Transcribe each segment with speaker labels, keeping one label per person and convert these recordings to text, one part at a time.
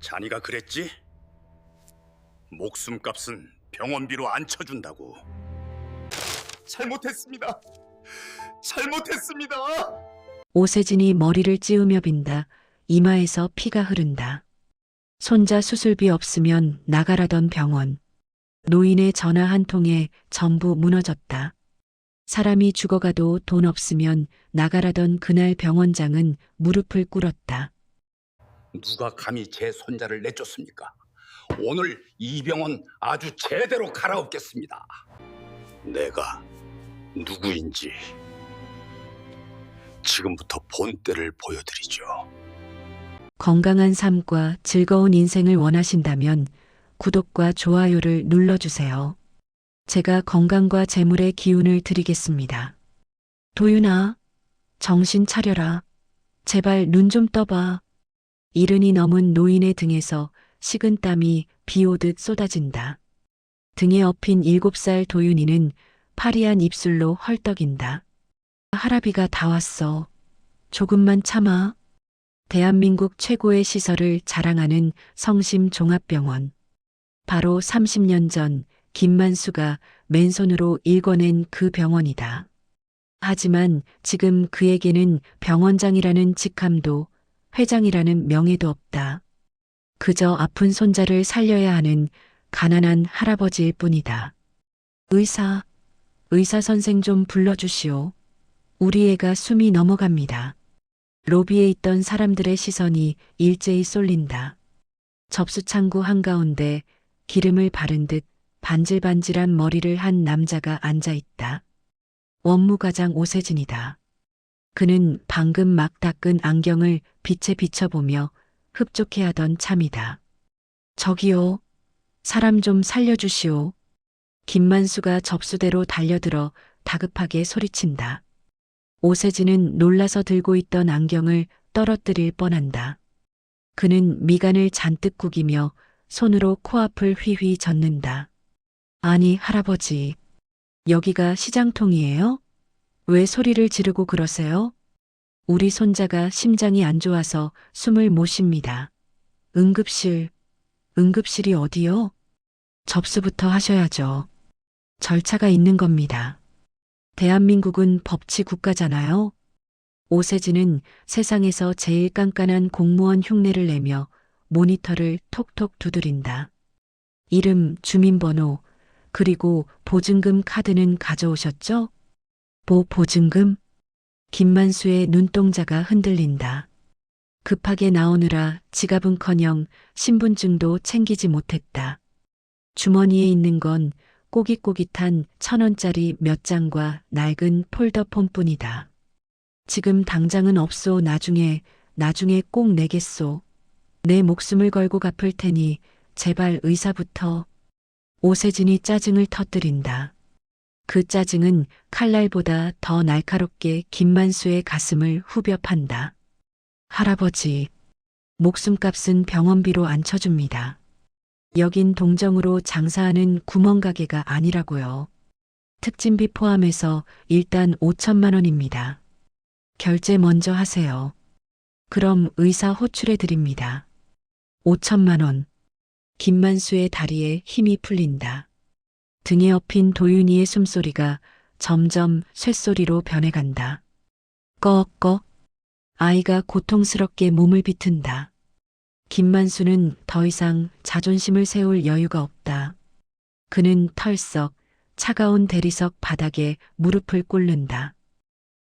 Speaker 1: 자네가 그랬지? 목숨값은 병원비로 안 쳐준다고. 잘못했습니다. 잘못했습니다.
Speaker 2: 오세진이 머리를 찌우며 빈다. 이마에서 피가 흐른다. 손자 수술비 없으면 나가라던 병원. 노인의 전화 한 통에 전부 무너졌다. 사람이 죽어가도 돈 없으면 나가라던 그날 병원장은 무릎을 꿇었다.
Speaker 1: 누가 감히 제 손자를 내쫓습니까? 오늘 이 병원 아주 제대로 갈아엎겠습니다. 내가 누구인지 지금부터 본때를 보여드리죠.
Speaker 2: 건강한 삶과 즐거운 인생을 원하신다면 구독과 좋아요를 눌러주세요. 제가 건강과 재물의 기운을 드리겠습니다. 도윤아, 정신 차려라. 제발 눈 좀 떠봐. 이른이 넘은 노인의 등에서 식은 땀이 비 오듯 쏟아진다. 등에 엎인 7살 도윤이는 파리한 입술로 헐떡인다. 할아비가 다 왔어. 조금만 참아. 대한민국 최고의 시설을 자랑하는 성심 종합병원. 바로 30년 전 김만수가 맨손으로 일궈낸 그 병원이다. 하지만 지금 그에게는 병원장이라는 직함도 회장이라는 명예도 없다. 그저 아픈 손자를 살려야 하는 가난한 할아버지일 뿐이다. 의사 선생 좀 불러주시오. 우리 애가 숨이 넘어갑니다. 로비에 있던 사람들의 시선이 일제히 쏠린다. 접수창구 한가운데 기름을 바른 듯 반질반질한 머리를 한 남자가 앉아 있다. 원무과장 오세진이다. 그는 방금 막 닦은 안경을 빛에 비춰보며 흡족해하던 참이다. 저기요, 사람 좀 살려주시오. 김만수가 접수대로 달려들어 다급하게 소리친다. 오세진은 놀라서 들고 있던 안경을 떨어뜨릴 뻔한다. 그는 미간을 잔뜩 구기며 손으로 코앞을 휘휘 젓는다. 아니, 할아버지, 여기가 시장통이에요? 왜 소리를 지르고 그러세요? 우리 손자가 심장이 안 좋아서 숨을 못 쉽니다. 응급실이 어디요? 접수부터 하셔야죠. 절차가 있는 겁니다. 대한민국은 법치 국가잖아요. 오세진은 세상에서 제일 깐깐한 공무원 흉내를 내며 모니터를 톡톡 두드린다. 이름, 주민번호, 그리고 보증금 카드는 가져오셨죠? 보증금? 김만수의 눈동자가 흔들린다. 급하게 나오느라 지갑은커녕 신분증도 챙기지 못했다. 주머니에 있는 건 꼬깃꼬깃한 1,000원짜리 몇 장과 낡은 폴더폰뿐이다. 지금 당장은 없소. 나중에 꼭 내겠소. 내 목숨을 걸고 갚을 테니 제발 의사부터. 오세진이 짜증을 터뜨린다. 그 짜증은 칼날보다 더 날카롭게 김만수의 가슴을 후벼 판다. 할아버지, 목숨값은 병원비로 안 쳐줍니다. 여긴 동정으로 장사하는 구멍가게가 아니라고요. 특진비 포함해서 일단 5천만 원입니다. 결제 먼저 하세요. 그럼 의사 호출해 드립니다. 5천만 원. 김만수의 다리에 힘이 풀린다. 등에 엎인 도윤이의 숨소리가 점점 쇳소리로 변해간다. 꺼꺼. 아이가 고통스럽게 몸을 비튼다. 김만수는 더 이상 자존심을 세울 여유가 없다. 그는 털썩 차가운 대리석 바닥에 무릎을 꿇는다.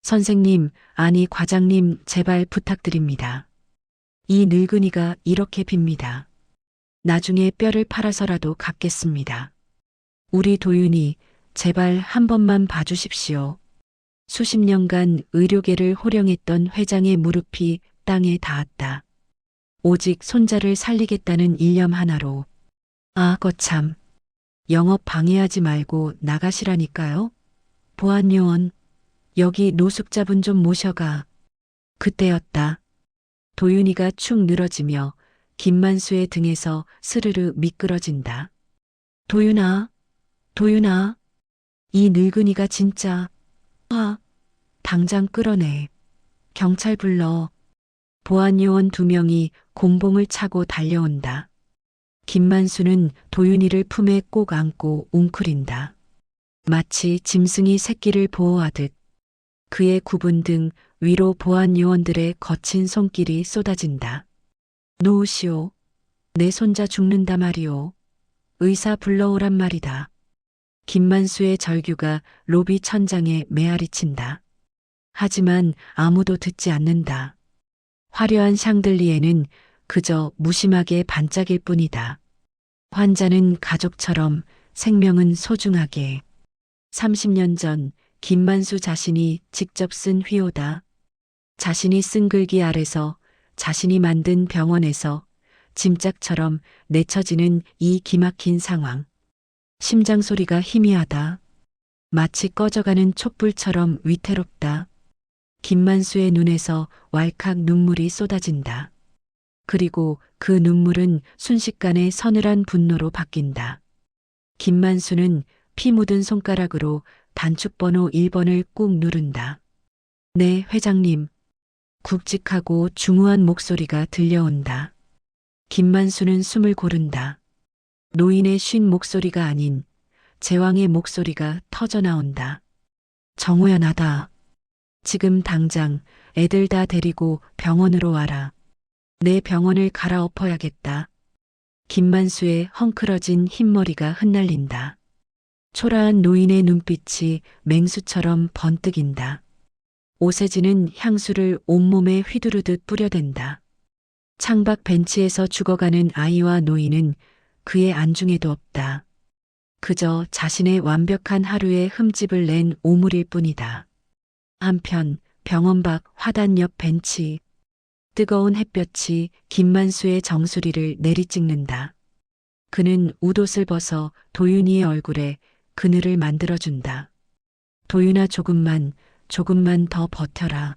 Speaker 2: 선생님, 아니 과장님, 제발 부탁드립니다. 이 늙은이가 이렇게 빕니다. 나중에 뼈를 팔아서라도 갚겠습니다. 우리 도윤이 제발 한 번만 봐주십시오. 수십 년간 의료계를 호령했던 회장의 무릎이 땅에 닿았다. 오직 손자를 살리겠다는 일념 하나로. 아, 거참. 영업 방해하지 말고 나가시라니까요. 보안요원, 여기 노숙자분 좀 모셔가. 그때였다. 도윤이가 축 늘어지며 김만수의 등에서 스르르 미끄러진다. 도윤아, 이 늙은이가 진짜. 당장 끌어내. 경찰 불러. 보안요원 2명이 곤봉을 차고 달려온다. 김만수는 도윤이를 품에 꼭 안고 웅크린다. 마치 짐승이 새끼를 보호하듯 그의 구분 등 위로 보안요원들의 거친 손길이 쏟아진다. 놓으시오. 내 손자 죽는다 말이오. 의사 불러오란 말이다. 김만수의 절규가 로비 천장에 메아리친다. 하지만 아무도 듣지 않는다. 화려한 샹들리에는 그저 무심하게 반짝일 뿐이다. 환자는 가족처럼, 생명은 소중하게. 30년 전 김만수 자신이 직접 쓴 휘호다. 자신이 쓴 글귀 아래서, 자신이 만든 병원에서 짐짝처럼 내쳐지는 이 기막힌 상황. 심장 소리가 희미하다. 마치 꺼져가는 촛불처럼 위태롭다. 김만수의 눈에서 왈칵 눈물이 쏟아진다. 그리고 그 눈물은 순식간에 서늘한 분노로 바뀐다. 김만수는 피 묻은 손가락으로 단축번호 1번을 꾹 누른다. 네, 회장님. 굵직하고 중후한 목소리가 들려온다. 김만수는 숨을 고른다. 노인의 쉰 목소리가 아닌 제왕의 목소리가 터져 나온다. 정호야, 나다. 지금 당장 애들 다 데리고 병원으로 와라. 내 병원을 갈아엎어야겠다. 김만수의 헝클어진 흰머리가 흩날린다. 초라한 노인의 눈빛이 맹수처럼 번뜩인다. 오세진은 향수를 온몸에 휘두르듯 뿌려댄다. 창밖 벤치에서 죽어가는 아이와 노인은 그의 안중에도 없다. 그저 자신의 완벽한 하루의 흠집을 낸 오물일 뿐이다. 한편 병원 밖 화단 옆 벤치. 뜨거운 햇볕이 김만수의 정수리를 내리찍는다. 그는 웃옷을 벗어 도윤이의 얼굴에 그늘을 만들어준다. 도윤아, 조금만 더 버텨라.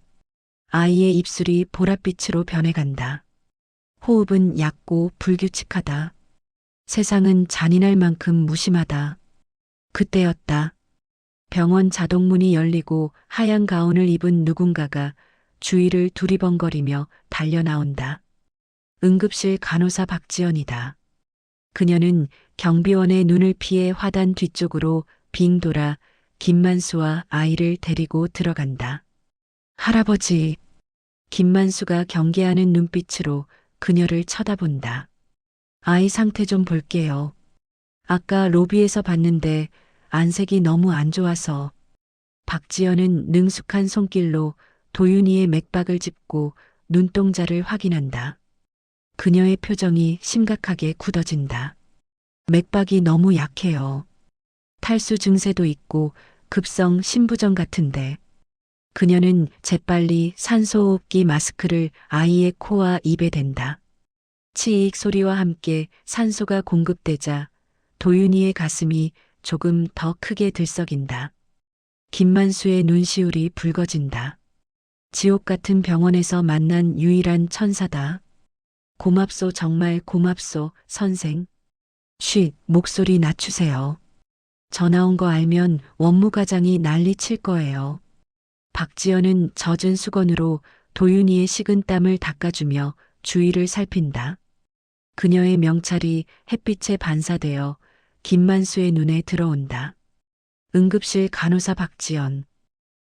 Speaker 2: 아이의 입술이 보랏빛으로 변해간다. 호흡은 얕고 불규칙하다. 세상은 잔인할 만큼 무심하다. 그때였다. 병원 자동문이 열리고 하얀 가운을 입은 누군가가 주위를 두리번거리며 달려나온다. 응급실 간호사 박지연이다. 그녀는 경비원의 눈을 피해 화단 뒤쪽으로 빙 돌아 김만수와 아이를 데리고 들어간다. 할아버지. 김만수가 경계하는 눈빛으로 그녀를 쳐다본다. 아이 상태 좀 볼게요. 아까 로비에서 봤는데 안색이 너무 안 좋아서. 박지연은 능숙한 손길로 도윤이의 맥박을 짚고 눈동자를 확인한다. 그녀의 표정이 심각하게 굳어진다. 맥박이 너무 약해요. 탈수 증세도 있고 급성 심부전 같은데. 그녀는 재빨리 산소호흡기 마스크를 아이의 코와 입에 댄다. 치익 소리와 함께 산소가 공급되자 도윤이의 가슴이 조금 더 크게 들썩인다. 김만수의 눈시울이 붉어진다. 지옥 같은 병원에서 만난 유일한 천사다. 고맙소, 정말 고맙소, 선생. 쉿, 목소리 낮추세요. 전화 온 거 알면 원무과장이 난리 칠 거예요. 박지연은 젖은 수건으로 도윤이의 식은 땀을 닦아주며 주위를 살핀다. 그녀의 명찰이 햇빛에 반사되어 김만수의 눈에 들어온다. 응급실 간호사 박지연.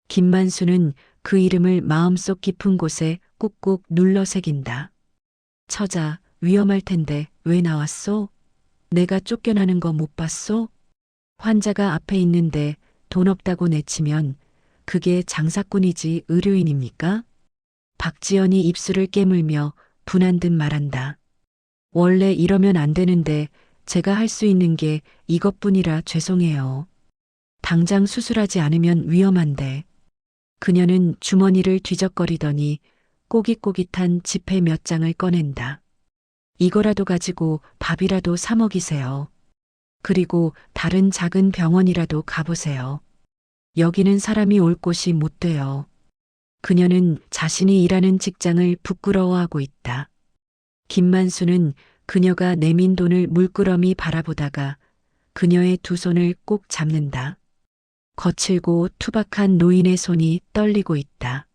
Speaker 2: 김만수는 그 이름을 마음속 깊은 곳에 꾹꾹 눌러 새긴다. 처자, 위험할 텐데 왜 나왔소? 내가 쫓겨나는 거 못 봤소? 환자가 앞에 있는데 돈 없다고 내치면 그게 장사꾼이지 의료인입니까? 박지연이 입술을 깨물며 분한 듯 말한다. 원래 이러면 안 되는데 제가 할 수 있는 게 이것뿐이라 죄송해요. 당장 수술하지 않으면 위험한데. 그녀는 주머니를 뒤적거리더니 꼬깃꼬깃한 지폐 몇 장을 꺼낸다. 이거라도 가지고 밥이라도 사 먹이세요. 그리고 다른 작은 병원이라도 가보세요. 여기는 사람이 올 곳이 못 돼요. 그녀는 자신이 일하는 직장을 부끄러워하고 있다. 김만수는 그녀가 내민 돈을 물끄러미 바라보다가 그녀의 두 손을 꼭 잡는다. 거칠고 투박한 노인의 손이 떨리고 있다.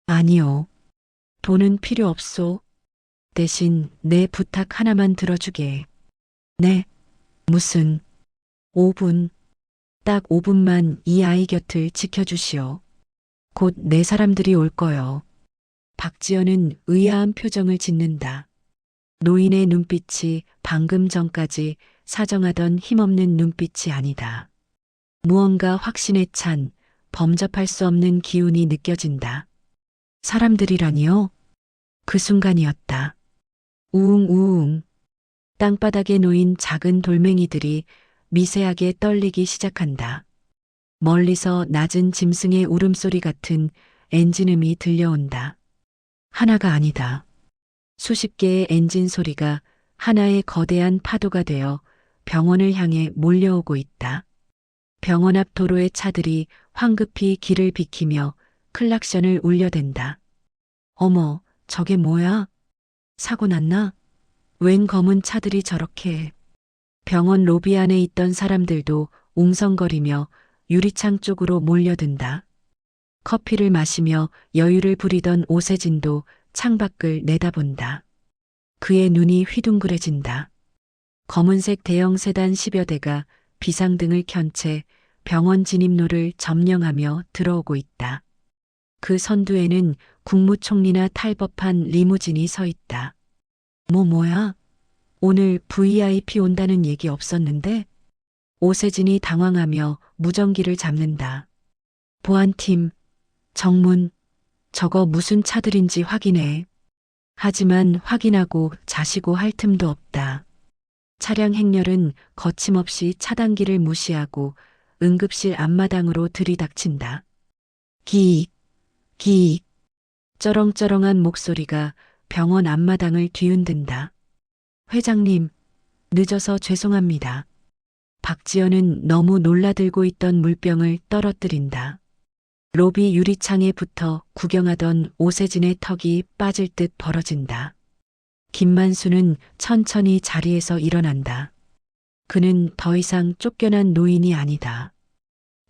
Speaker 2: 아니요. 돈은 필요 없소. 대신 내 부탁 하나만 들어주게. 네. 무슨? 5분. 딱 5분만 이 아이 곁을 지켜주시오. 곧 내 사람들이 올 거요. 박지연은 의아한 표정을 짓는다. 노인의 눈빛이 방금 전까지 사정하던 힘없는 눈빛이 아니다. 무언가 확신에 찬 범접할 수 없는 기운이 느껴진다. 사람들이라니요? 그 순간이었다. 우웅우웅. 땅바닥에 놓인 작은 돌멩이들이 미세하게 떨리기 시작한다. 멀리서 낮은 짐승의 울음소리 같은 엔진음이 들려온다. 하나가 아니다. 수십 개의 엔진 소리가 하나의 거대한 파도가 되어 병원을 향해 몰려오고 있다. 병원 앞 도로의 차들이 황급히 길을 비키며 클락션을 울려댄다. 어머, 저게 뭐야? 사고 났나? 웬 검은 차들이 저렇게. 병원 로비 안에 있던 사람들도 웅성거리며 유리창 쪽으로 몰려든다. 커피를 마시며 여유를 부리던 오세진도 창밖을 내다본다. 그의 눈이 휘둥그레진다. 검은색 대형 세단 10여 대가 비상등을 켠 채 병원 진입로를 점령하며 들어오고 있다. 그 선두에는 국무총리나 탈 법한 리무진이 서 있다. 뭐야? 오늘 VIP 온다는 얘기 없었는데? 오세진이 당황하며 무전기를 잡는다. 보안팀, 정문, 저거 무슨 차들인지 확인해. 하지만 확인하고 자시고 할 틈도 없다. 차량 행렬은 거침없이 차단기를 무시하고 응급실 앞마당으로 들이닥친다. 기익, 기익. 쩌렁쩌렁한 목소리가 병원 앞마당을 뒤흔든다. 회장님, 늦어서 죄송합니다. 박지연은 너무 놀라들고 있던 물병을 떨어뜨린다. 로비 유리창에 붙어 구경하던 오세진의 턱이 빠질 듯 벌어진다. 김만수는 천천히 자리에서 일어난다. 그는 더 이상 쫓겨난 노인이 아니다.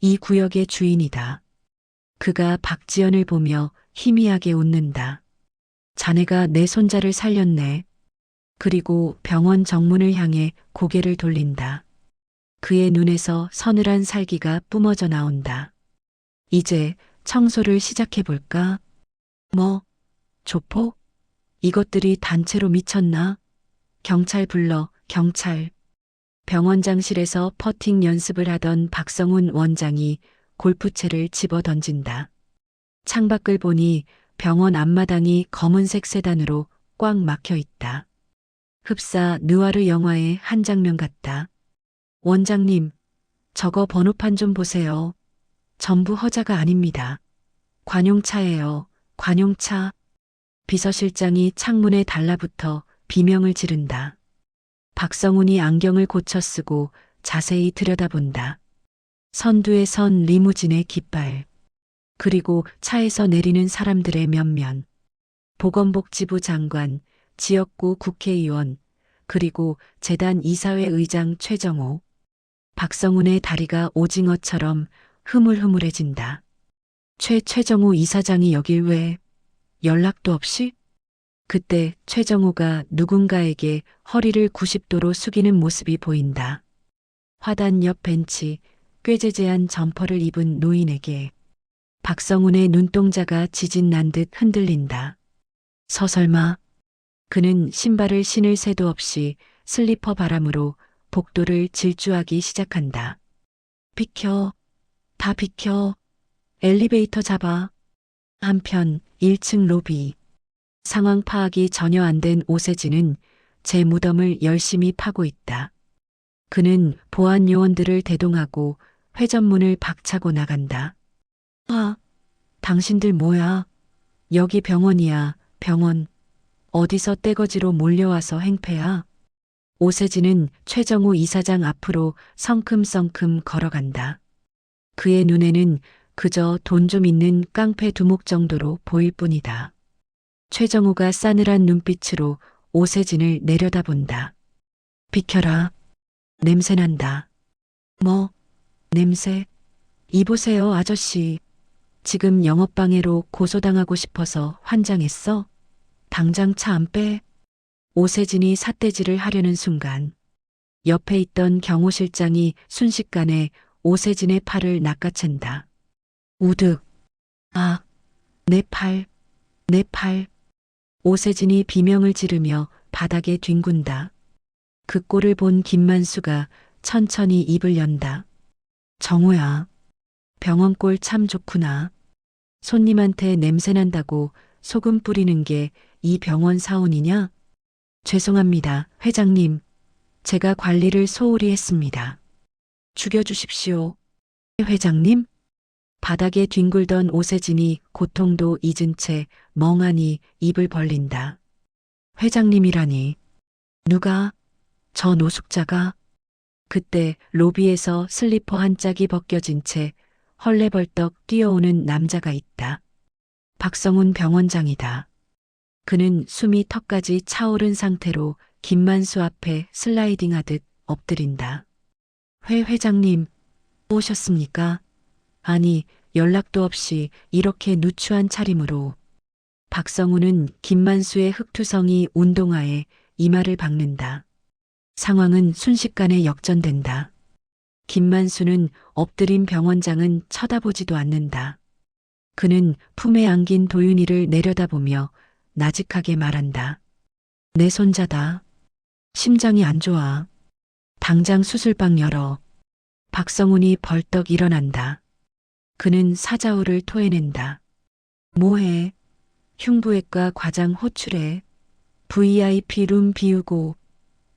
Speaker 2: 이 구역의 주인이다. 그가 박지연을 보며 희미하게 웃는다. 자네가 내 손자를 살렸네. 그리고 병원 정문을 향해 고개를 돌린다. 그의 눈에서 서늘한 살기가 뿜어져 나온다. 이제 청소를 시작해볼까? 뭐? 조폭? 이것들이 단체로 미쳤나? 경찰 불러, 경찰. 병원장실에서 퍼팅 연습을 하던 박성훈 원장이 골프채를 집어 던진다. 창밖을 보니 병원 앞마당이 검은색 세단으로 꽉 막혀 있다. 흡사 느와르 영화의 한 장면 같다. 원장님, 저거 번호판 좀 보세요. 전부 허자가 아닙니다. 관용차예요. 관용차. 비서실장이 창문에 달라붙어 비명을 지른다. 박성훈이 안경을 고쳐 쓰고 자세히 들여다본다. 선두에 선 리무진의 깃발. 그리고 차에서 내리는 사람들의 면면. 보건복지부 장관, 지역구 국회의원, 그리고 재단 이사회 의장 최정호. 박성훈의 다리가 오징어처럼 흐물흐물해진다. 최정호 이사장이 여길 왜? 연락도 없이? 그때 최정호가 누군가에게 허리를 90도로 숙이는 모습이 보인다. 화단 옆 벤치, 꾀재재한 점퍼를 입은 노인에게 박성훈의 눈동자가 지진 난 듯 흔들린다. 서설마. 그는 신발을 신을 새도 없이 슬리퍼 바람으로 복도를 질주하기 시작한다. 비켜. 다 비켜. 엘리베이터 잡아. 한편 1층 로비. 상황 파악이 전혀 안 된 오세진은 제 무덤을 열심히 파고 있다. 그는 보안 요원들을 대동하고 회전문을 박차고 나간다. 아, 당신들 뭐야? 여기 병원이야, 병원. 어디서 떼거지로 몰려와서 행패야? 오세진은 최정호 이사장 앞으로 성큼성큼 걸어간다. 그의 눈에는 그저 돈 좀 있는 깡패 두목 정도로 보일 뿐이다. 최정호가 싸늘한 눈빛으로 오세진을 내려다본다. 비켜라. 냄새난다. 뭐? 냄새? 이보세요, 아저씨. 지금 영업방해로 고소당하고 싶어서 환장했어? 당장 차 안 빼. 오세진이 삿대질을 하려는 순간 옆에 있던 경호 실장이 순식간에 오세진의 팔을 낚아챈다. 우득. 아, 내 팔, 내 팔. 오세진이 비명을 지르며 바닥에 뒹군다. 그 꼴을 본 김만수가 천천히 입을 연다. 정호야, 병원 꼴 참 좋구나. 손님한테 냄새 난다고 소금 뿌리는 게 이 병원 사원이냐? 죄송합니다, 회장님. 제가 관리를 소홀히 했습니다. 죽여주십시오. 회장님? 바닥에 뒹굴던 오세진이 고통도 잊은 채 멍하니 입을 벌린다. 회장님이라니. 누가? 저 노숙자가? 그때 로비에서 슬리퍼 한 짝이 벗겨진 채 헐레벌떡 뛰어오는 남자가 있다. 박성훈 병원장이다. 그는 숨이 턱까지 차오른 상태로 김만수 앞에 슬라이딩하듯 엎드린다. 회 회장님, 오셨습니까? 아니, 연락도 없이 이렇게 누추한 차림으로. 박성훈은 김만수의 흑투성이 운동화에 이마를 박는다. 상황은 순식간에 역전된다. 김만수는 엎드린 병원장은 쳐다보지도 않는다. 그는 품에 안긴 도윤이를 내려다보며 나직하게 말한다. 내 손자다. 심장이 안 좋아. 당장 수술방 열어. 박성훈이 벌떡 일어난다. 그는 사자우를 토해낸다. 뭐해? 흉부외과 과장 호출해. VIP 룸 비우고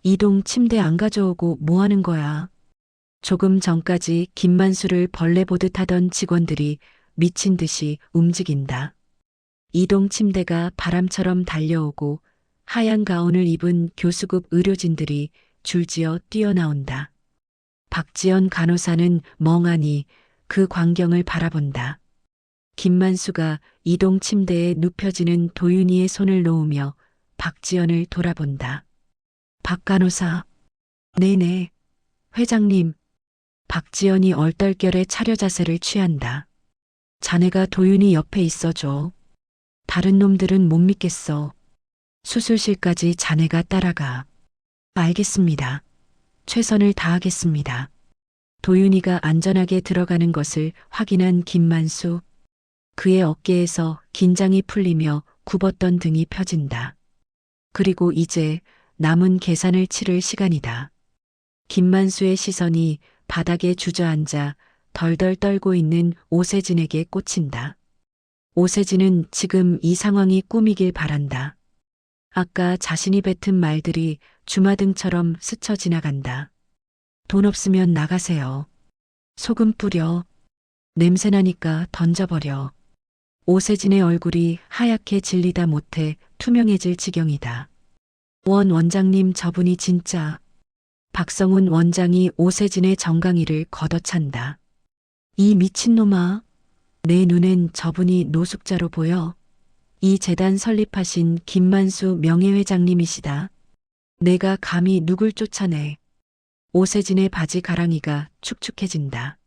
Speaker 2: 이동 침대 안 가져오고 뭐 하는 거야? 조금 전까지 김만수를 벌레 보듯 하던 직원들이 미친 듯이 움직인다. 이동 침대가 바람처럼 달려오고 하얀 가운을 입은 교수급 의료진들이 줄지어 뛰어나온다. 박지연 간호사는 멍하니 그 광경을 바라본다. 김만수가 이동 침대에 눕혀지는 도윤이의 손을 놓으며 박지연을 돌아본다. 박 간호사. 네네. 회장님. 박지연이 얼떨결에 차려 자세를 취한다. 자네가 도윤이 옆에 있어줘. 다른 놈들은 못 믿겠어. 수술실까지 자네가 따라가. 알겠습니다. 최선을 다하겠습니다. 도윤이가 안전하게 들어가는 것을 확인한 김만수. 그의 어깨에서 긴장이 풀리며 굽었던 등이 펴진다. 그리고 이제 남은 계산을 치를 시간이다. 김만수의 시선이 바닥에 주저앉아 덜덜 떨고 있는 오세진에게 꽂힌다. 오세진은 지금 이 상황이 꿈이길 바란다. 아까 자신이 뱉은 말들이 주마등처럼 스쳐 지나간다. 돈 없으면 나가세요. 소금 뿌려. 냄새나니까 던져버려. 오세진의 얼굴이 하얗게 질리다 못해 투명해질 지경이다. 원 원장님 저분이 진짜. 박성훈 원장이 오세진의 정강이를 걷어찬다. 이 미친놈아. 내 눈엔 저분이 노숙자로 보여. 이 재단 설립하신 김만수 명예회장님이시다. 내가 감히 누굴 쫓아내. 오세진의 바지 가랑이가 축축해진다.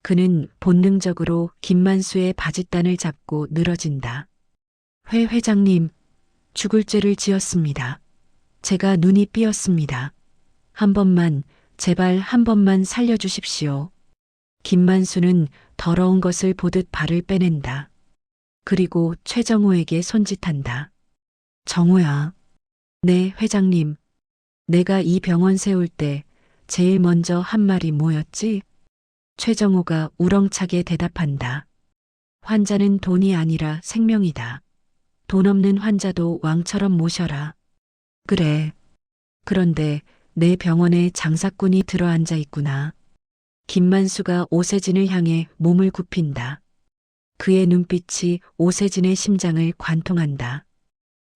Speaker 2: 그는 본능적으로 김만수의 바짓단을 잡고 늘어진다. 회 회장님, 죽을 죄를 지었습니다. 제가 눈이 삐었습니다. 한 번만, 제발 한 번만 살려주십시오. 김만수는 더러운 것을 보듯 발을 빼낸다. 그리고 최정호에게 손짓한다. 정호야. 네, 회장님. 내가 이 병원 세울 때 제일 먼저 한 말이 뭐였지? 최정호가 우렁차게 대답한다. 환자는 돈이 아니라 생명이다. 돈 없는 환자도 왕처럼 모셔라. 그래. 그런데 내 병원에 장사꾼이 들어앉아 있구나. 김만수가 오세진을 향해 몸을 굽힌다. 그의 눈빛이 오세진의 심장을 관통한다.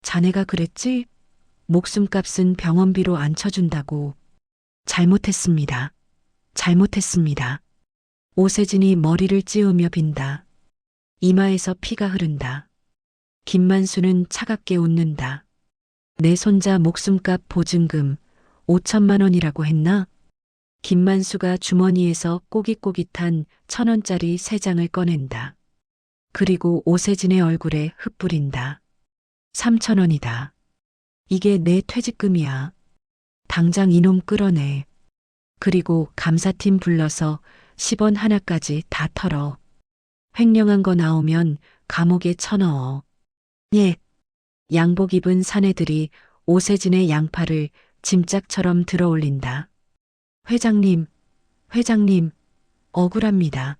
Speaker 2: 자네가 그랬지? 목숨값은 병원비로 안 쳐준다고. 잘못했습니다. 잘못했습니다. 오세진이 머리를 찌우며 빈다. 이마에서 피가 흐른다. 김만수는 차갑게 웃는다. 내 손자 목숨값 보증금 5천만 원이라고 했나? 김만수가 주머니에서 꼬깃꼬깃한 1,000원짜리 3장을 꺼낸다. 그리고 오세진의 얼굴에 흩뿌린다. 3,000원이다. 이게 내 퇴직금이야. 당장 이놈 끌어내. 그리고 감사팀 불러서 10원 하나까지 다 털어. 횡령한 거 나오면 감옥에 쳐넣어. 예. 양복 입은 사내들이 오세진의 양팔을 짐짝처럼 들어올린다. 회장님, 회장님, 억울합니다.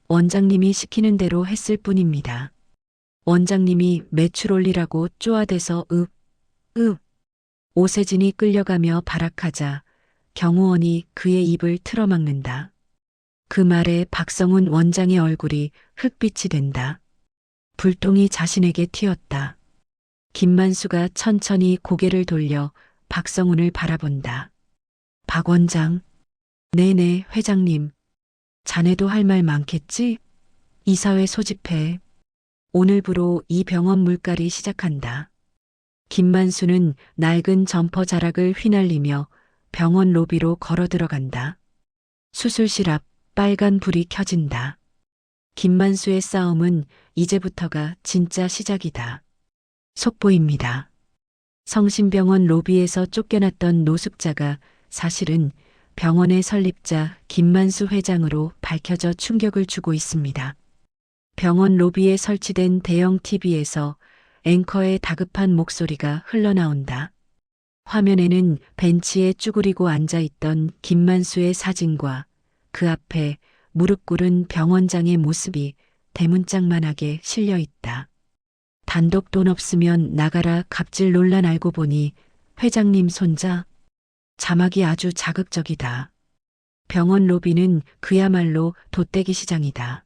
Speaker 2: 원장님이 시키는 대로 했을 뿐입니다. 원장님이 매출 올리라고 쪼아대서 오세진이 끌려가며 발악하자 경호원이 그의 입을 틀어막는다. 그 말에 박성훈 원장의 얼굴이 흑빛이 된다. 불똥이 자신에게 튀었다. 김만수가 천천히 고개를 돌려 박성훈을 바라본다. 박 원장. 네네, 회장님. 자네도 할 말 많겠지? 이사회 소집해. 오늘부로 이 병원 물갈이 시작한다. 김만수는 낡은 점퍼 자락을 휘날리며 병원 로비로 걸어 들어간다. 수술실 앞 빨간 불이 켜진다. 김만수의 싸움은 이제부터가 진짜 시작이다. 속보입니다. 성심병원 로비에서 쫓겨났던 노숙자가 사실은 병원의 설립자 김만수 회장으로 밝혀져 충격을 주고 있습니다. 병원 로비에 설치된 대형 TV에서 앵커의 다급한 목소리가 흘러나온다. 화면에는 벤치에 쭈그리고 앉아있던 김만수의 사진과 그 앞에 무릎 꿇은 병원장의 모습이 대문짝만하게 실려 있다. 단독 돈 없으면 나가라 갑질 논란 알고 보니 회장님 손자. 자막이 아주 자극적이다. 병원 로비는 그야말로 돗대기 시장이다.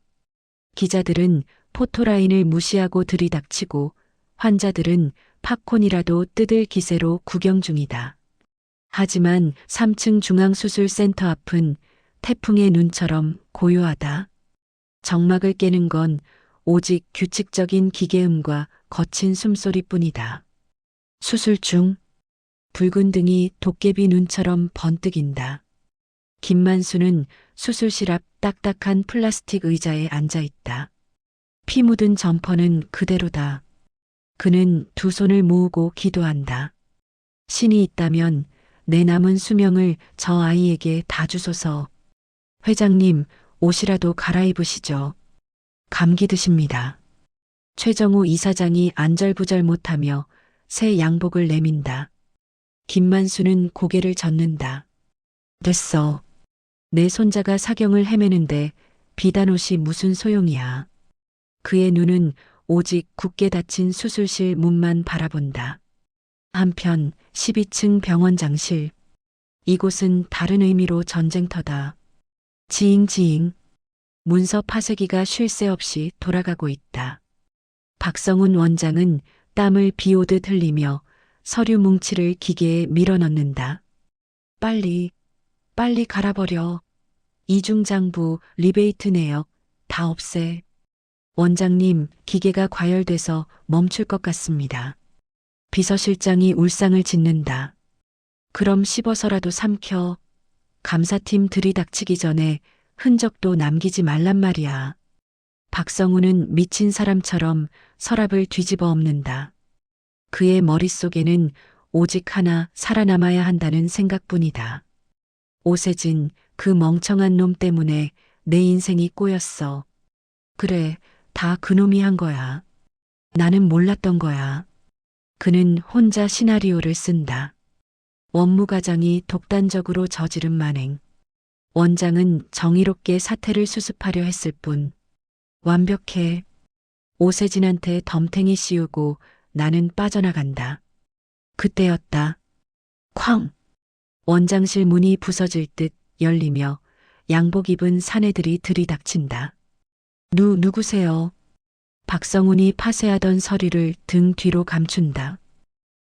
Speaker 2: 기자들은 포토라인을 무시하고 들이닥치고 환자들은 팝콘이라도 뜯을 기세로 구경 중이다. 하지만 3층 중앙수술센터 앞은 태풍의 눈처럼 고요하다. 정막을 깨는 건 오직 규칙적인 기계음과 거친 숨소리뿐이다. 수술 중 붉은 등이 도깨비 눈처럼 번뜩인다. 김만수는 수술실 앞 딱딱한 플라스틱 의자에 앉아 있다. 피 묻은 점퍼는 그대로다. 그는 두 손을 모으고 기도한다. 신이 있다면 내 남은 수명을 저 아이에게 다 주소서. 회장님, 옷이라도 갈아입으시죠. 감기 드십니다. 최정우 이사장이 안절부절 못하며 새 양복을 내민다. 김만수는 고개를 젓는다. 됐어. 내 손자가 사경을 헤매는데 비단옷이 무슨 소용이야. 그의 눈은 오직 굳게 닫힌 수술실 문만 바라본다. 한편 12층 병원장실. 이곳은 다른 의미로 전쟁터다. 지잉지잉. 문서 파쇄기가 쉴 새 없이 돌아가고 있다. 박성훈 원장은 땀을 비오듯 흘리며 서류 뭉치를 기계에 밀어넣는다. 빨리 갈아버려. 이중장부, 리베이트 내역 다 없애. 원장님, 기계가 과열돼서 멈출 것 같습니다. 비서실장이 울상을 짓는다. 그럼 씹어서라도 삼켜. 감사팀 들이닥치기 전에 흔적도 남기지 말란 말이야. 박성우는 미친 사람처럼 서랍을 뒤집어 엎는다. 그의 머릿속에는 오직 하나 살아남아야 한다는 생각뿐이다. 오세진, 그 멍청한 놈 때문에 내 인생이 꼬였어. 그래, 다 그놈이 한 거야. 나는 몰랐던 거야. 그는 혼자 시나리오를 쓴다. 원무과장이 독단적으로 저지른 만행. 원장은 정의롭게 사태를 수습하려 했을 뿐. 완벽해. 오세진한테 덤탱이 씌우고 나는 빠져나간다. 그때였다. 쾅! 원장실 문이 부서질 듯 열리며 양복 입은 사내들이 들이닥친다. 누구세요? 박성훈이 파쇄하던 서류를 등 뒤로 감춘다.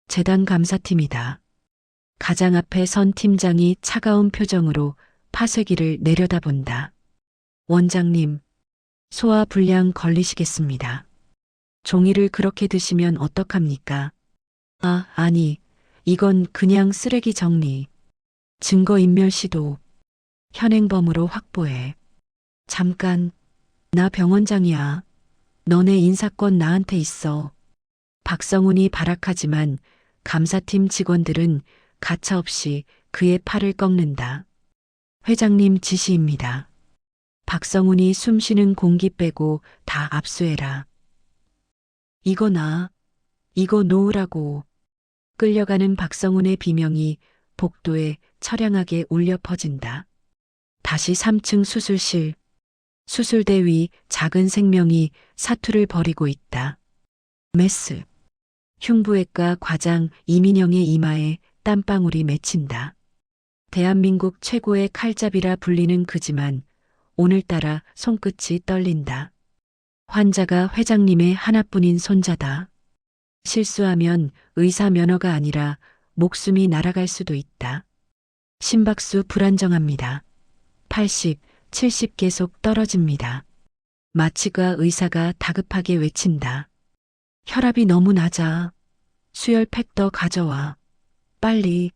Speaker 2: 재단 감사팀이다. 가장 앞에 선 팀장이 차가운 표정으로 파쇄기를 내려다본다. 원장님, 소화불량 걸리시겠습니다. 종이를 그렇게 드시면 어떡합니까? 아니, 이건 그냥 쓰레기 정리. 증거인멸 시도. 현행범으로 확보해. 잠깐, 나 병원장이야. 너네 인사권 나한테 있어. 박성훈이 발악하지만 감사팀 직원들은 가차없이 그의 팔을 꺾는다. 회장님 지시입니다. 박성훈이 숨쉬는 공기 빼고 다 압수해라. 이거 이거 놓으라고. 끌려가는 박성훈의 비명이 복도에 처량하게 울려 퍼진다. 다시 3층 수술실. 수술대 위 작은 생명이 사투를 벌이고 있다. 메스. 흉부외과 과장 이민영의 이마에 땀방울이 맺힌다. 대한민국 최고의 칼잡이라 불리는 그지만 오늘따라 손끝이 떨린다. 환자가 회장님의 하나뿐인 손자다. 실수하면 의사 면허가 아니라 목숨이 날아갈 수도 있다. 심박수 불안정합니다. 80, 70 계속 떨어집니다. 마취과 의사가 다급하게 외친다. 혈압이 너무 낮아. 수혈 팩더 가져와. 빨리.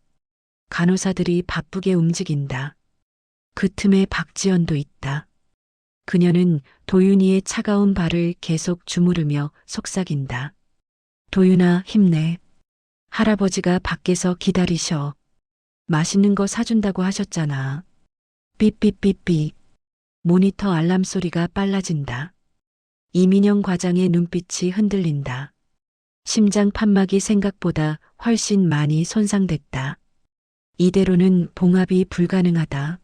Speaker 2: 간호사들이 바쁘게 움직인다. 그 틈에 박지연도 있다. 그녀는 도윤이의 차가운 발을 계속 주무르며 속삭인다. 도윤아, 힘내. 할아버지가 밖에서 기다리셔. 맛있는 거 사준다고 하셨잖아. 삐삐삐삐. 모니터 알람 소리가 빨라진다. 이민영 과장의 눈빛이 흔들린다. 심장 판막이 생각보다 훨씬 많이 손상됐다. 이대로는 봉합이 불가능하다.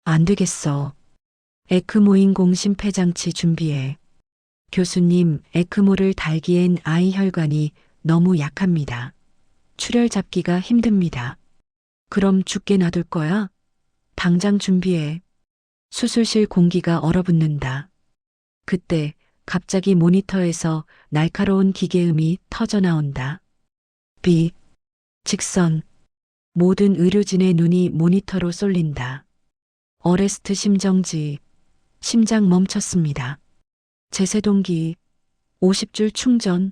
Speaker 2: 안 되겠어. 에크모인 공심폐장치 준비해. 교수님, 에크모를 달기엔 아이 혈관이 너무 약합니다. 출혈 잡기가 힘듭니다. 그럼 죽게 놔둘 거야? 당장 준비해. 수술실 공기가 얼어붙는다. 그때 갑자기 모니터에서 날카로운 기계음이 터져 나온다. 비, 직선. 모든 의료진의 눈이 모니터로 쏠린다. 어레스트 심정지. 심장 멈췄습니다. 제세동기. 50줄 충전.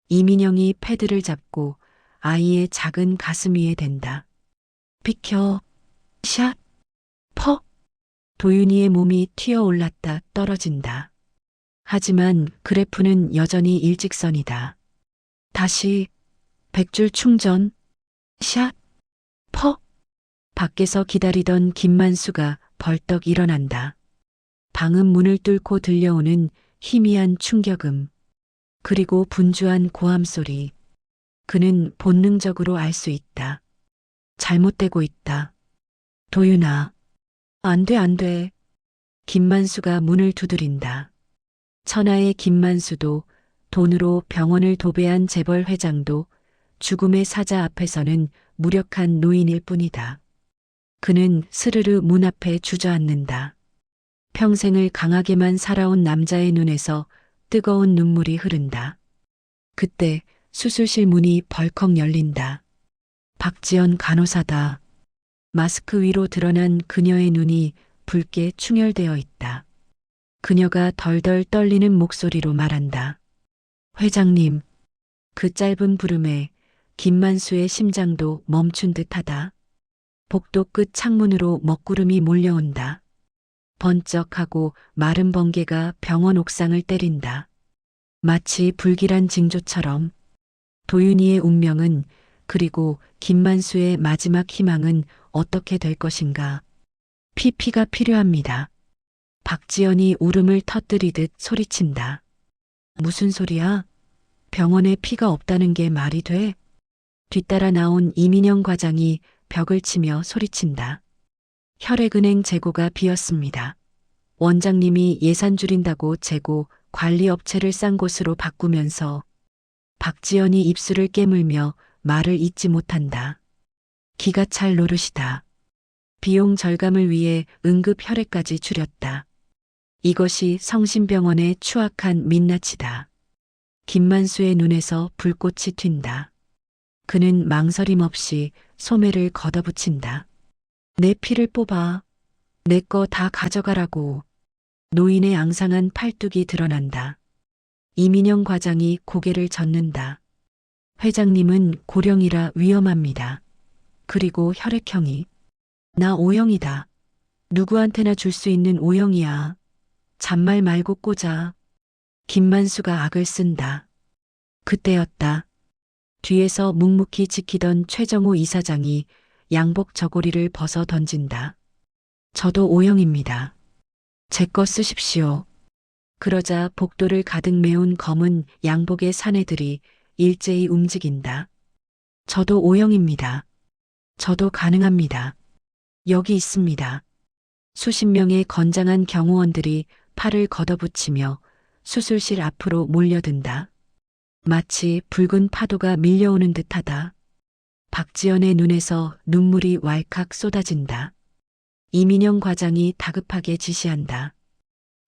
Speaker 2: 이민영이 패드를 잡고 아이의 작은 가슴 위에 댄다. 비켜. 샷. 퍽. 도윤이의 몸이 튀어올랐다 떨어진다. 하지만 그래프는 여전히 일직선이다. 다시 100줄 충전. 샷. 퍽. 밖에서 기다리던 김만수가 벌떡 일어난다. 방음 문을 뚫고 들려오는 희미한 충격음. 그리고 분주한 고함 소리. 그는 본능적으로 알 수 있다. 잘못되고 있다. 도윤아. 안 돼, 안 돼. 김만수가 문을 두드린다. 천하의 김만수도 돈으로 병원을 도배한 재벌 회장도 죽음의 사자 앞에서는 무력한 노인일 뿐이다. 그는 스르르 문 앞에 주저앉는다. 평생을 강하게만 살아온 남자의 눈에서 뜨거운 눈물이 흐른다. 그때 수술실 문이 벌컥 열린다. 박지연 간호사다. 마스크 위로 드러난 그녀의 눈이 붉게 충혈되어 있다. 그녀가 덜덜 떨리는 목소리로 말한다. 회장님. 그 짧은 부름에 김만수의 심장도 멈춘 듯하다. 복도 끝 창문으로 먹구름이 몰려온다. 번쩍하고 마른 번개가 병원 옥상을 때린다. 마치 불길한 징조처럼. 도윤이의 운명은, 그리고 김만수의 마지막 희망은 어떻게 될 것인가. 피가 필요합니다. 박지연이 울음을 터뜨리듯 소리친다. 무슨 소리야? 병원에 피가 없다는 게 말이 돼? 뒤따라 나온 이민영 과장이 벽을 치며 소리친다. 혈액은행 재고가 비었습니다. 원장님이 예산 줄인다고 재고 관리 업체를 싼 곳으로 바꾸면서. 박지연이 입술을 깨물며 말을 잇지 못한다. 기가 찰 노릇이다. 비용 절감을 위해 응급 혈액까지 줄였다. 이것이 성심병원의 추악한 민낯이다. 김만수의 눈에서 불꽃이 튄다. 그는 망설임 없이 소매를 걷어붙인다. 내 피를 뽑아. 내 거 다 가져가라고. 노인의 앙상한 팔뚝이 드러난다. 이민영 과장이 고개를 젓는다. 회장님은 고령이라 위험합니다. 그리고 혈액형이. 나 O형이다. 누구한테나 줄 수 있는 O형이야. 잔말 말고 꽂아. 김만수가 악을 쓴다. 그때였다. 뒤에서 묵묵히 지키던 최정호 이사장이 양복 저고리를 벗어 던진다. 저도 O형입니다. 제 거 쓰십시오. 그러자 복도를 가득 메운 검은 양복의 사내들이 일제히 움직인다. 저도 O형입니다. 저도 가능합니다. 여기 있습니다. 수십 명의 건장한 경호원들이 팔을 걷어붙이며 수술실 앞으로 몰려든다. 마치 붉은 파도가 밀려오는 듯하다. 박지연의 눈에서 눈물이 왈칵 쏟아진다. 이민영 과장이 다급하게 지시한다.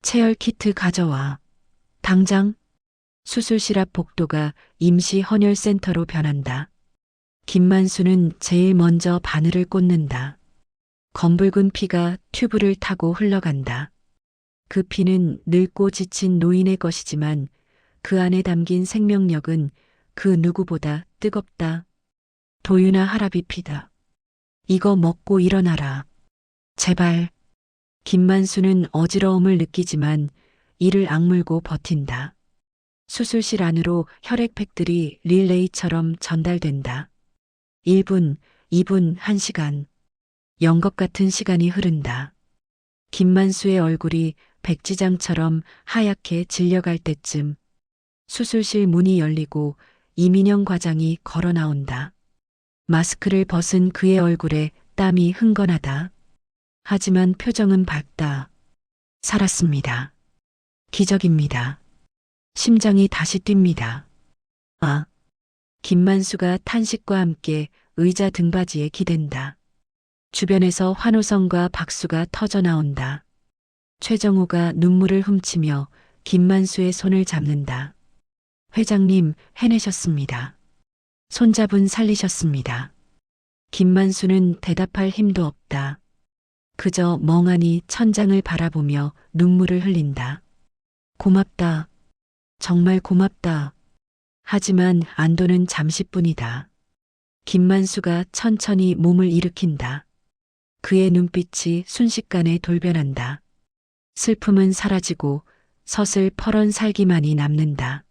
Speaker 2: 체열 키트 가져와. 당장. 수술실 앞 복도가 임시 헌혈센터로 변한다. 김만수는 제일 먼저 바늘을 꽂는다. 검붉은 피가 튜브를 타고 흘러간다. 그 피는 늙고 지친 노인의 것이지만 그 안에 담긴 생명력은 그 누구보다 뜨겁다. 도윤아 할아비 피다. 이거 먹고 일어나라. 제발. 김만수는 어지러움을 느끼지만 이를 악물고 버틴다. 수술실 안으로 혈액팩들이 릴레이처럼 전달된다. 1분, 2분, 1시간. 영겁 같은 시간이 흐른다. 김만수의 얼굴이 백지장처럼 하얗게 질려갈 때쯤 수술실 문이 열리고 이민영 과장이 걸어 나온다. 마스크를 벗은 그의 얼굴에 땀이 흥건하다. 하지만 표정은 밝다. 살았습니다. 기적입니다. 심장이 다시 뜁니다. 아. 김만수가 탄식과 함께 의자 등받이에 기댄다. 주변에서 환호성과 박수가 터져 나온다. 최정우가 눈물을 훔치며 김만수의 손을 잡는다. 회장님, 해내셨습니다. 손잡은 살리셨습니다. 김만수는 대답할 힘도 없다. 그저 멍하니 천장을 바라보며 눈물을 흘린다. 고맙다. 정말 고맙다. 하지만 안도는 잠시뿐이다. 김만수가 천천히 몸을 일으킨다. 그의 눈빛이 순식간에 돌변한다. 슬픔은 사라지고 서슬 퍼런 살기만이 남는다.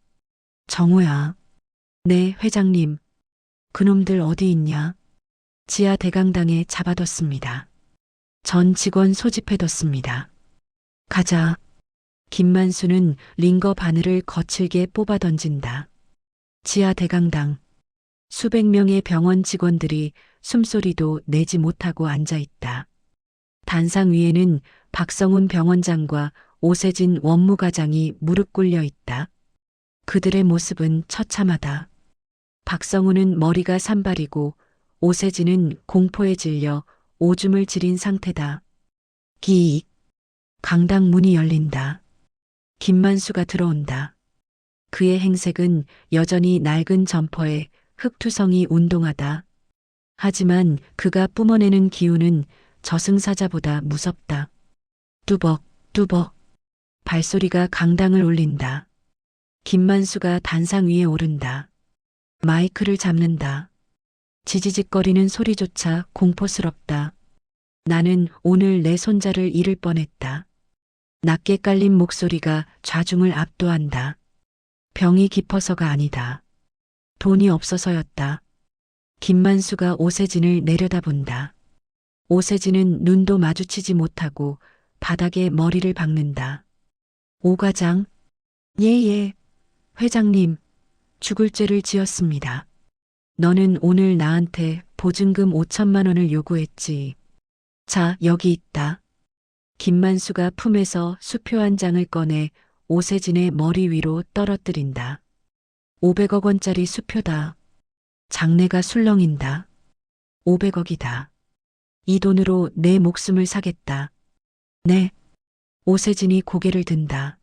Speaker 2: 정우야. 네, 회장님. 그놈들 어디 있냐? 지하 대강당에 잡아뒀습니다. 전 직원 소집해뒀습니다. 가자. 김만수는 링거 바늘을 거칠게 뽑아 던진다. 지하 대강당. 수백 명의 병원 직원들이 숨소리도 내지 못하고 앉아 있다. 단상 위에는 박성훈 병원장과 오세진 원무과장이 무릎 꿇려 있다. 그들의 모습은 처참하다. 박성훈은 머리가 산발이고 오세진은 공포에 질려 오줌을 지린 상태다. 기익. 강당 문이 열린다. 김만수가 들어온다. 그의 행색은 여전히 낡은 점퍼에 흑투성이 운동하다. 하지만 그가 뿜어내는 기운은 저승사자보다 무섭다. 뚜벅, 뚜벅. 발소리가 강당을 울린다. 김만수가 단상 위에 오른다. 마이크를 잡는다. 지지직거리는 소리조차 공포스럽다. 나는 오늘 내 손자를 잃을 뻔했다. 낮게 깔린 목소리가 좌중을 압도한다. 병이 깊어서가 아니다. 돈이 없어서였다. 김만수가 오세진을 내려다본다. 오세진은 눈도 마주치지 못하고 바닥에 머리를 박는다. 오 과장. 예. 회장님. 죽을 죄를 지었습니다. 너는 오늘 나한테 보증금 5천만 원을 요구했지. 자, 여기 있다. 김만수가 품에서 수표 한 장을 꺼내 오세진의 머리 위로 떨어뜨린다. 500억 원짜리 수표다. 장내가 술렁인다. 500억이다. 이 돈으로 내 목숨을 사겠다. 네. 오세진이 고개를 든다.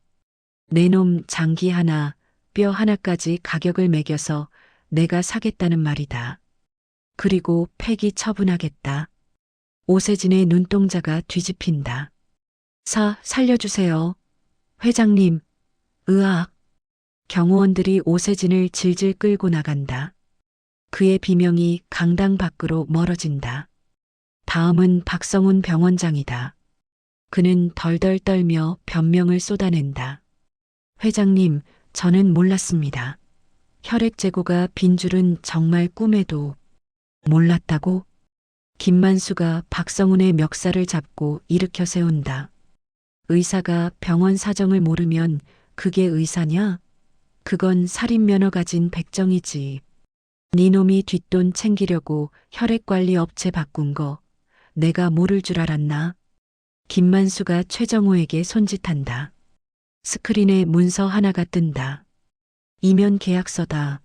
Speaker 2: 내 놈 장기 하나, 뼈 하나까지 가격을 매겨서 내가 사겠다는 말이다. 그리고 폐기 처분하겠다. 오세진의 눈동자가 뒤집힌다. 살려주세요. 회장님. 으악. 경호원들이 오세진을 질질 끌고 나간다. 그의 비명이 강당 밖으로 멀어진다. 다음은 박성훈 병원장이다. 그는 덜덜 떨며 변명을 쏟아낸다. 회장님, 저는 몰랐습니다. 혈액 제고가 빈 줄은 정말 꿈에도 몰랐다고? 김만수가 박성훈의 멱살을 잡고 일으켜 세운다. 의사가 병원 사정을 모르면 그게 의사냐? 그건 살인면허 가진 백정이지. 니놈이 뒷돈 챙기려고 혈액관리 업체 바꾼 거 내가 모를 줄 알았나? 김만수가 최정호에게 손짓한다. 스크린에 문서 하나가 뜬다. 이면 계약서다.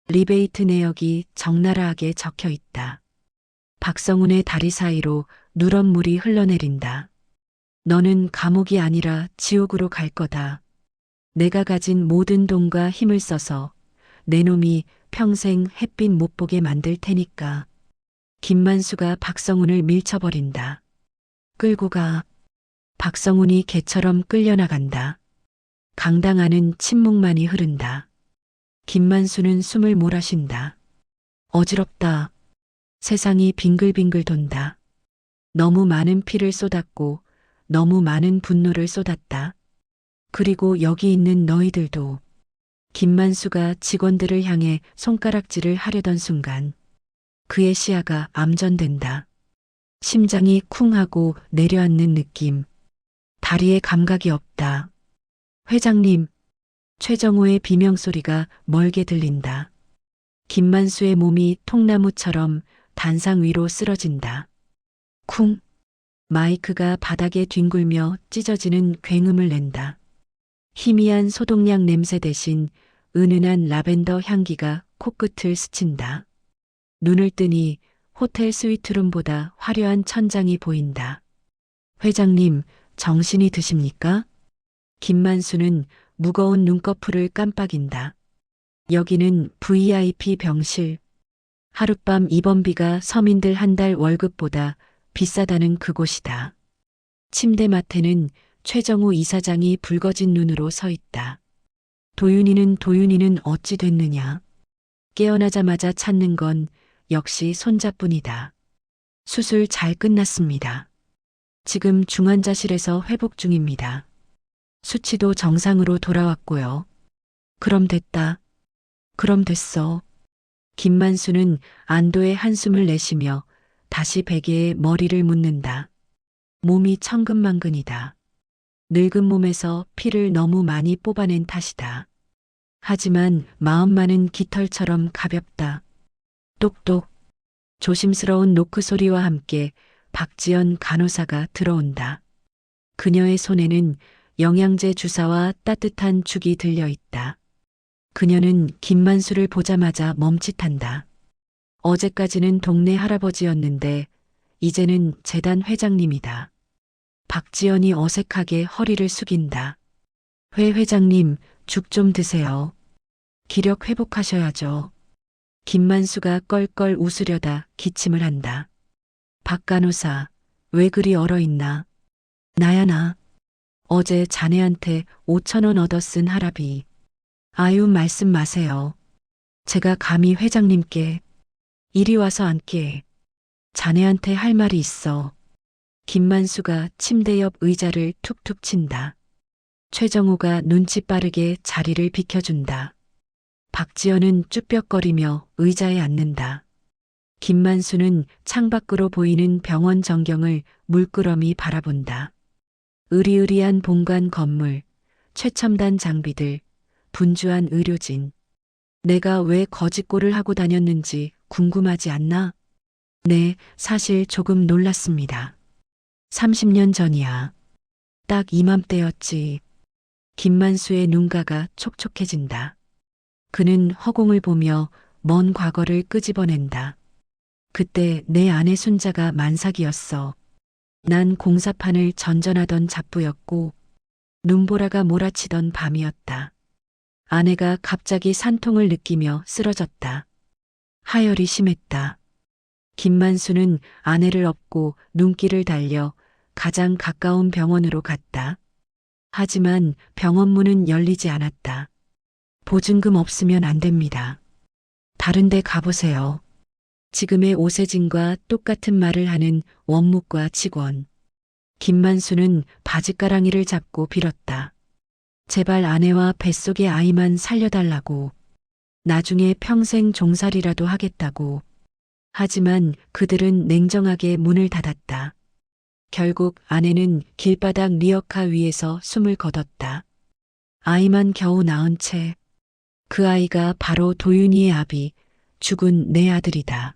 Speaker 2: 리베이트 내역이 적나라하게 적혀 있다. 박성훈의 다리 사이로 누런 물이 흘러내린다. 너는 감옥이 아니라 지옥으로 갈 거다. 내가 가진 모든 돈과 힘을 써서 내 놈이 평생 햇빛 못 보게 만들 테니까. 김만수가 박성훈을 밀쳐버린다. 끌고 가. 박성훈이 개처럼 끌려나간다. 강당 안은 침묵만이 흐른다. 김만수는 숨을 몰아쉰다. 어지럽다. 세상이 빙글빙글 돈다. 너무 많은 피를 쏟았고 너무 많은 분노를 쏟았다. 그리고 여기 있는 너희들도. 김만수가 직원들을 향해 손가락질을 하려던 순간 그의 시야가 암전된다. 심장이 쿵 하고 내려앉는 느낌. 다리에 감각이 없다. 회장님, 최정호의 비명소리가 멀게 들린다. 김만수의 몸이 통나무처럼 단상 위로 쓰러진다. 쿵. 마이크가 바닥에 뒹굴며 찢어지는 굉음을 낸다. 희미한 소독약 냄새 대신 은은한 라벤더 향기가 코끝을 스친다. 눈을 뜨니 호텔 스위트룸보다 화려한 천장이 보인다. 회장님, 정신이 드십니까? 김만수는 무거운 눈꺼풀을 깜빡인다. 여기는 VIP 병실. 하룻밤 입원비가 서민들 한 달 월급보다 비싸다는 그곳이다. 침대맡에는 최정우 이사장이 붉어진 눈으로 서 있다. 도윤이는 어찌 됐느냐. 깨어나자마자 찾는 건 역시 손자뿐이다. 수술 잘 끝났습니다. 지금 중환자실에서 회복 중입니다. 수치도 정상으로 돌아왔고요. 그럼 됐다. 그럼 됐어. 김만수는 안도의 한숨을 내쉬며 다시 베개에 머리를 묻는다. 몸이 천근만근이다. 늙은 몸에서 피를 너무 많이 뽑아낸 탓이다. 하지만 마음만은 깃털처럼 가볍다. 똑똑. 조심스러운 노크 소리와 함께 박지연 간호사가 들어온다. 그녀의 손에는 영양제 주사와 따뜻한 죽이 들려 있다. 그녀는 김만수를 보자마자 멈칫한다. 어제까지는 동네 할아버지였는데 이제는 재단 회장님이다. 박지연이 어색하게 허리를 숙인다. 회 회장님, 죽 좀 드세요. 기력 회복하셔야죠. 김만수가 껄껄 웃으려다 기침을 한다. 박 간호사, 왜 그리 얼어있나? 나야 나. 어제 자네한테 5,000원 얻어 쓴 할아비. 아유, 말씀 마세요. 제가 감히 회장님께. 이리 와서 앉게. 자네한테 할 말이 있어. 김만수가 침대 옆 의자를 툭툭 친다. 최정우가 눈치 빠르게 자리를 비켜준다. 박지연은 쭈뼛거리며 의자에 앉는다. 김만수는 창밖으로 보이는 병원 전경을 물끄러미 바라본다. 으리으리한 본관 건물, 최첨단 장비들, 분주한 의료진. 내가 왜 거짓골을 하고 다녔는지 궁금하지 않나? 네, 사실 조금 놀랐습니다. 30년 전이야. 딱 이맘때였지. 김만수의 눈가가 촉촉해진다. 그는 허공을 보며 먼 과거를 끄집어낸다. 그때 내 아내 순자가 만삭이었어. 난 공사판을 전전하던 잡부였고 눈보라가 몰아치던 밤이었다. 아내가 갑자기 산통을 느끼며 쓰러졌다. 하열이 심했다. 김만수는 아내를 업고 눈길을 달려 가장 가까운 병원으로 갔다. 하지만 병원 문은 열리지 않았다. 보증금 없으면 안 됩니다. 다른 데 가보세요. 지금의 오세진과 똑같은 말을 하는 원무과 직원. 김만수는 바지가랑이를 잡고 빌었다. 제발 아내와 뱃속의 아이만 살려달라고. 나중에 평생 종살이라도 하겠다고. 하지만 그들은 냉정하게 문을 닫았다. 결국 아내는 길바닥 리어카 위에서 숨을 거뒀다. 아이만 겨우 낳은 채 그 아이가 바로 도윤이의 아비, 죽은 내 아들이다.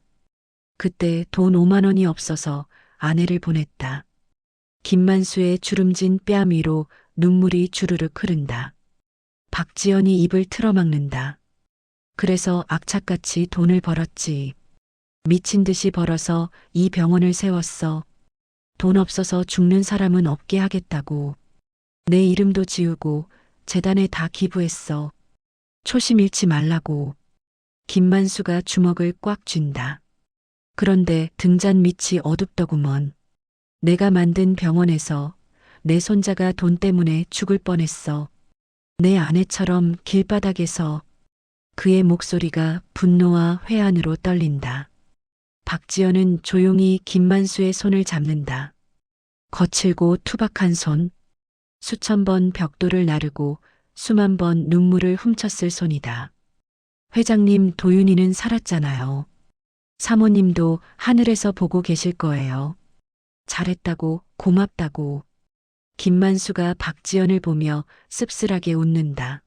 Speaker 2: 그때 돈 5만 원이 없어서 아내를 보냈다. 김만수의 주름진 뺨 위로 눈물이 주르륵 흐른다. 박지연이 입을 틀어막는다. 그래서 악착같이 돈을 벌었지. 미친 듯이 벌어서 이 병원을 세웠어. 돈 없어서 죽는 사람은 없게 하겠다고. 내 이름도 지우고 재단에 다 기부했어. 초심 잃지 말라고. 김만수가 주먹을 꽉 쥔다. 그런데 등잔 밑이 어둡더구먼. 내가 만든 병원에서 내 손자가 돈 때문에 죽을 뻔했어. 내 아내처럼 길바닥에서. 그의 목소리가 분노와 회한으로 떨린다. 박지연은 조용히 김만수의 손을 잡는다. 거칠고 투박한 손. 수천 번 벽돌을 나르고 수만 번 눈물을 훔쳤을 손이다. 회장님, 도윤이는 살았잖아요. 사모님도 하늘에서 보고 계실 거예요. 잘했다고, 고맙다고. 김만수가 박지연을 보며 씁쓸하게 웃는다.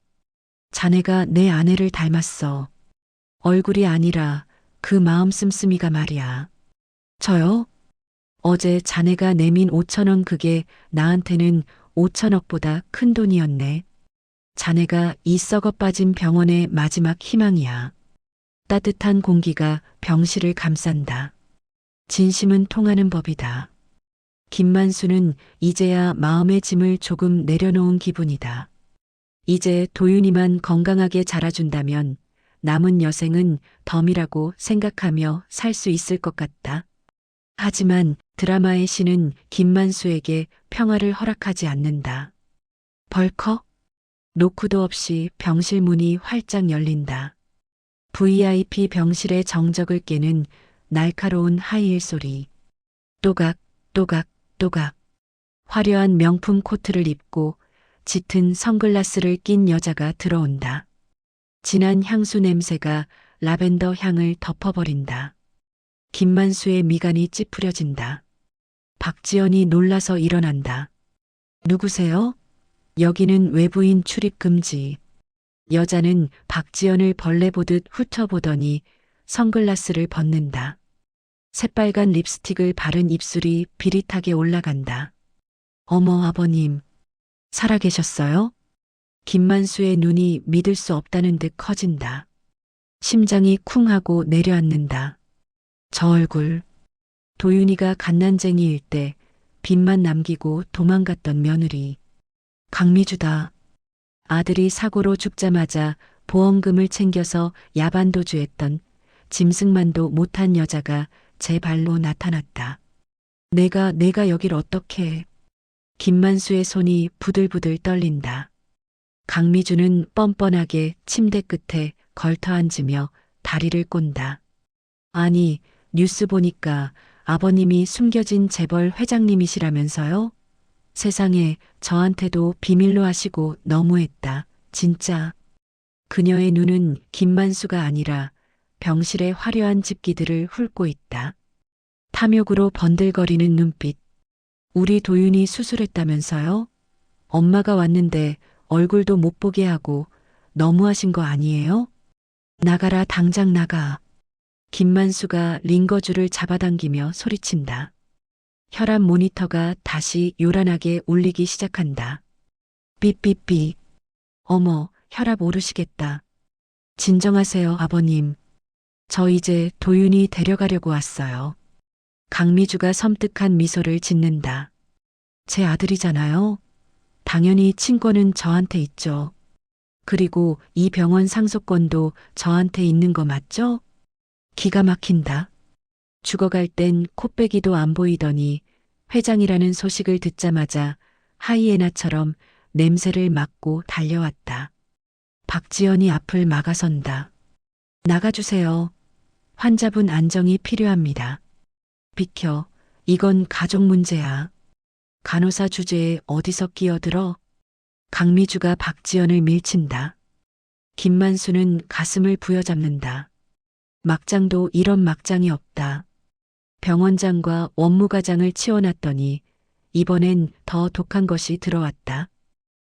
Speaker 2: 자네가 내 아내를 닮았어. 얼굴이 아니라 그 마음 씀씀이가 말이야. 저요? 어제 자네가 내민 5천 원, 그게 나한테는 5천억보다 큰 돈이었네. 자네가 이 썩어 빠진 병원의 마지막 희망이야. 따뜻한 공기가 병실을 감싼다. 진심은 통하는 법이다. 김만수는 이제야 마음의 짐을 조금 내려놓은 기분이다. 이제 도윤이만 건강하게 자라준다면 남은 여생은 덤이라고 생각하며 살 수 있을 것 같다. 하지만 드라마의 신은 김만수에게 평화를 허락하지 않는다. 벌컥? 노크도 없이 병실 문이 활짝 열린다. VIP 병실의 정적을 깨는 날카로운 하이힐 소리. 또각, 또각, 또각. 화려한 명품 코트를 입고 짙은 선글라스를 낀 여자가 들어온다. 진한 향수 냄새가 라벤더 향을 덮어버린다. 김만수의 미간이 찌푸려진다. 박지연이 놀라서 일어난다. 누구세요? 여기는 외부인 출입 금지. 여자는 박지연을 벌레 보듯 훑어보더니 선글라스를 벗는다. 새빨간 립스틱을 바른 입술이 비릿하게 올라간다. 어머, 아버님. 살아계셨어요? 김만수의 눈이 믿을 수 없다는 듯 커진다. 심장이 쿵 하고 내려앉는다. 저 얼굴. 도윤이가 갓난쟁이일 때 빚만 남기고 도망갔던 며느리. 강미주다. 아들이 사고로 죽자마자 보험금을 챙겨서 야반도주했던 짐승만도 못한 여자가 제 발로 나타났다. 내가 여길 어떻게 해. 김만수의 손이 부들부들 떨린다. 강미주는 뻔뻔하게 침대 끝에 걸터 앉으며 다리를 꼰다. 아니, 뉴스 보니까 아버님이 숨겨진 재벌 회장님이시라면서요? 세상에, 저한테도 비밀로 하시고 너무했다. 진짜. 그녀의 눈은 김만수가 아니라 병실의 화려한 집기들을 훑고 있다. 탐욕으로 번들거리는 눈빛. 우리 도윤이 수술했다면서요? 엄마가 왔는데 얼굴도 못 보게 하고 너무하신 거 아니에요? 나가라, 당장 나가. 김만수가 링거줄을 잡아당기며 소리친다. 혈압 모니터가 다시 요란하게 울리기 시작한다. 삐삐삐. 어머, 혈압 오르시겠다. 진정하세요, 아버님. 저 이제 도윤이 데려가려고 왔어요. 강미주가 섬뜩한 미소를 짓는다. 제 아들이잖아요. 당연히 친권은 저한테 있죠. 그리고 이 병원 상속권도 저한테 있는 거 맞죠? 기가 막힌다. 죽어갈 땐 코빼기도 안 보이더니 회장이라는 소식을 듣자마자 하이에나처럼 냄새를 맡고 달려왔다. 박지연이 앞을 막아선다. 나가주세요. 환자분 안정이 필요합니다. 비켜. 이건 가족 문제야. 간호사 주제에 어디서 끼어들어? 강미주가 박지연을 밀친다. 김만수는 가슴을 부여잡는다. 막장도 이런 막장이 없다. 병원장과 원무과장을 치워놨더니 이번엔 더 독한 것이 들어왔다.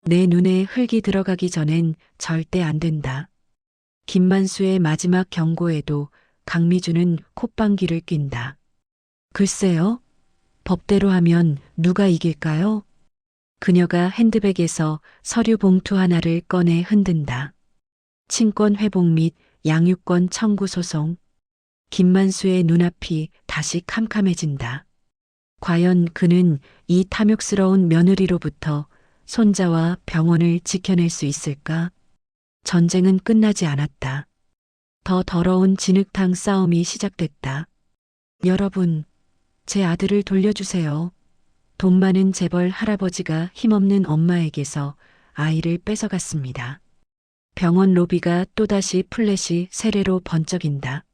Speaker 2: 내 눈에 흙이 들어가기 전엔 절대 안 된다. 김만수의 마지막 경고에도 강미주는 콧방귀를 낀다. 글쎄요. 법대로 하면 누가 이길까요? 그녀가 핸드백에서 서류 봉투 하나를 꺼내 흔든다. 친권 회복 및 양육권 청구 소송. 김만수의 눈앞이 다시 캄캄해진다. 과연 그는 이 탐욕스러운 며느리로부터 손자와 병원을 지켜낼 수 있을까? 전쟁은 끝나지 않았다. 더 더러운 진흙탕 싸움이 시작됐다. 여러분, 제 아들을 돌려주세요. 돈 많은 재벌 할아버지가 힘없는 엄마에게서 아이를 뺏어갔습니다. 병원 로비가 또다시 플래시 세례로 번쩍인다.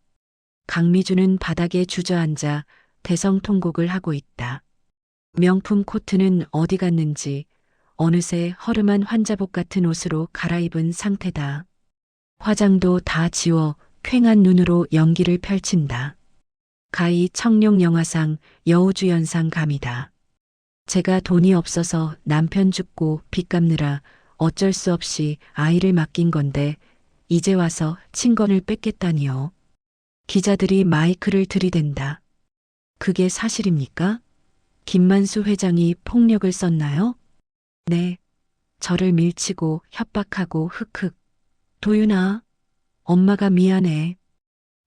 Speaker 2: 강미주는 바닥에 주저앉아 대성통곡을 하고 있다. 명품 코트는 어디 갔는지 어느새 허름한 환자복 같은 옷으로 갈아입은 상태다. 화장도 다 지워 퀭한 눈으로 연기를 펼친다. 가히 청룡영화상 여우주연상 감이다. 제가 돈이 없어서 남편 죽고 빚 갚느라 어쩔 수 없이 아이를 맡긴 건데 이제 와서 친권을 뺏겠다니요. 기자들이 마이크를 들이댄다. 그게 사실입니까? 김만수 회장이 폭력을 썼나요? 네. 저를 밀치고 협박하고 흑흑. 도윤아, 엄마가 미안해.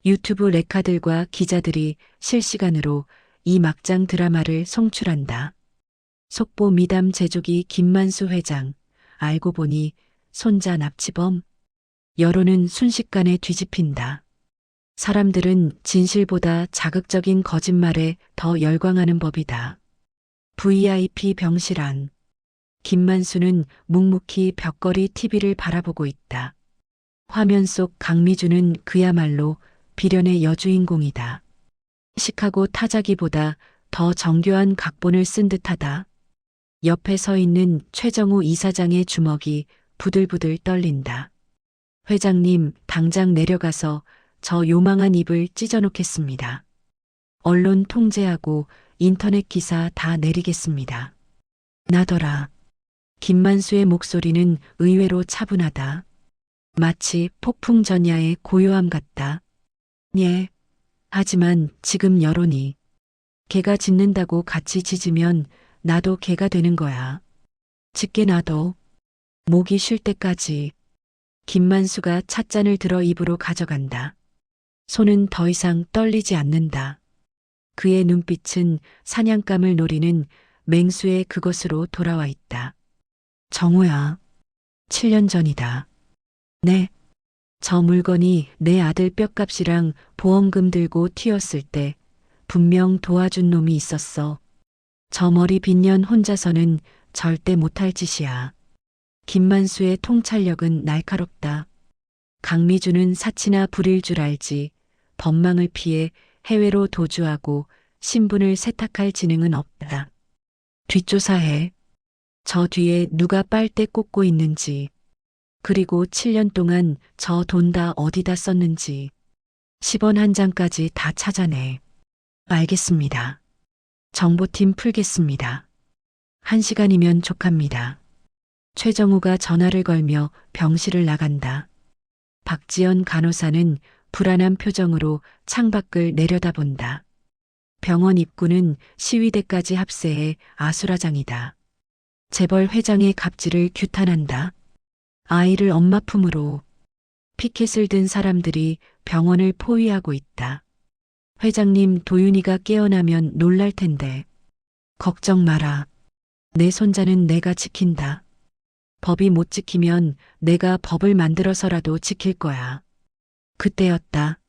Speaker 2: 유튜브 레카들과 기자들이 실시간으로 이 막장 드라마를 송출한다. 속보 미담 제조기 김만수 회장. 알고 보니 손자 납치범. 여론은 순식간에 뒤집힌다. 사람들은 진실보다 자극적인 거짓말에 더 열광하는 법이다. VIP 병실 안. 김만수는 묵묵히 벽걸이 TV를 바라보고 있다. 화면 속 강미주는 그야말로 비련의 여주인공이다. 시카고 타자기보다 더 정교한 각본을 쓴 듯하다. 옆에 서 있는 최정우 이사장의 주먹이 부들부들 떨린다. 회장님, 당장 내려가서 저 요망한 입을 찢어놓겠습니다. 언론 통제하고 인터넷 기사 다 내리겠습니다. 나더라. 김만수의 목소리는 의외로 차분하다. 마치 폭풍 전야의 고요함 같다. 예. 하지만 지금 여론이 개가 짖는다고 같이 짖으면 나도 개가 되는 거야. 짖게 놔둬. 목이 쉴 때까지. 김만수가 찻잔을 들어 입으로 가져간다. 손은 더 이상 떨리지 않는다. 그의 눈빛은 사냥감을 노리는 맹수의 그것으로 돌아와 있다. 정우야. 7년 전이다. 네. 저 물건이 내 아들 뼈값이랑 보험금 들고 튀었을 때 분명 도와준 놈이 있었어. 저 머리 빈년 혼자서는 절대 못할 짓이야. 김만수의 통찰력은 날카롭다. 강미주는 사치나 부릴 줄 알지. 법망을 피해 해외로 도주하고 신분을 세탁할 지능은 없다. 뒷조사해. 저 뒤에 누가 빨대 꽂고 있는지. 그리고 7년 동안 저 돈 다 어디다 썼는지. 10원 한 장까지 다 찾아내. 알겠습니다. 정보팀 풀겠습니다. 1시간이면 족합니다. 최정우가 전화를 걸며 병실을 나간다. 박지연 간호사는 불안한 표정으로 창밖을 내려다본다. 병원 입구는 시위대까지 합세해 아수라장이다. 재벌 회장의 갑질을 규탄한다. 아이를 엄마 품으로. 피켓을 든 사람들이 병원을 포위하고 있다. 회장님, 도윤이가 깨어나면 놀랄 텐데. 걱정 마라. 내 손자는 내가 지킨다. 법이 못 지키면 내가 법을 만들어서라도 지킬 거야. 그때였다.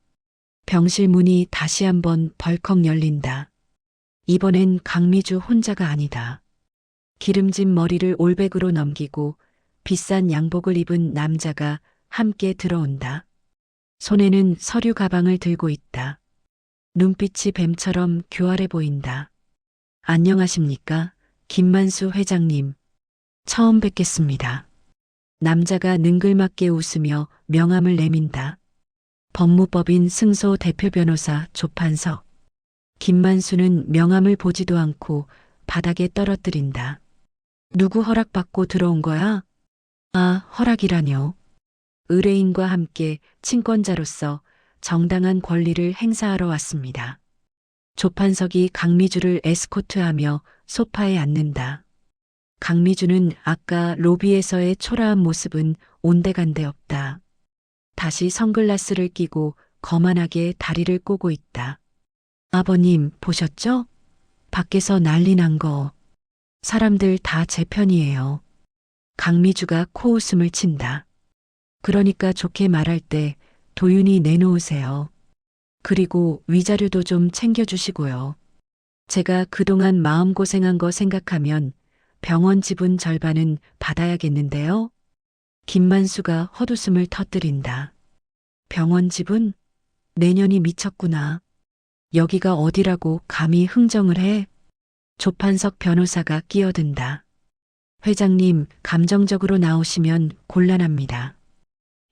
Speaker 2: 병실 문이 다시 한번 벌컥 열린다. 이번엔 강미주 혼자가 아니다. 기름진 머리를 올백으로 넘기고 비싼 양복을 입은 남자가 함께 들어온다. 손에는 서류 가방을 들고 있다. 눈빛이 뱀처럼 교활해 보인다. 안녕하십니까, 김만수 회장님. 처음 뵙겠습니다. 남자가 능글맞게 웃으며 명함을 내민다. 법무법인 승소 대표 변호사 조판석. 김만수는 명함을 보지도 않고 바닥에 떨어뜨린다. 누구 허락받고 들어온 거야? 아, 허락이라뇨. 의뢰인과 함께 친권자로서 정당한 권리를 행사하러 왔습니다. 조판석이 강미주를 에스코트하며 소파에 앉는다. 강미주는 아까 로비에서의 초라한 모습은 온데간데 없다. 다시 선글라스를 끼고 거만하게 다리를 꼬고 있다. 아버님, 보셨죠? 밖에서 난리 난 거. 사람들 다 제 편이에요. 강미주가 코웃음을 친다. 그러니까 좋게 말할 때 도윤이 내놓으세요. 그리고 위자료도 좀 챙겨주시고요. 제가 그동안 마음고생한 거 생각하면 병원 지분 절반은 받아야겠는데요. 김만수가 헛웃음을 터뜨린다. 병원 지분? 내년이 미쳤구나. 여기가 어디라고 감히 흥정을 해? 조판석 변호사가 끼어든다. 회장님, 감정적으로 나오시면 곤란합니다.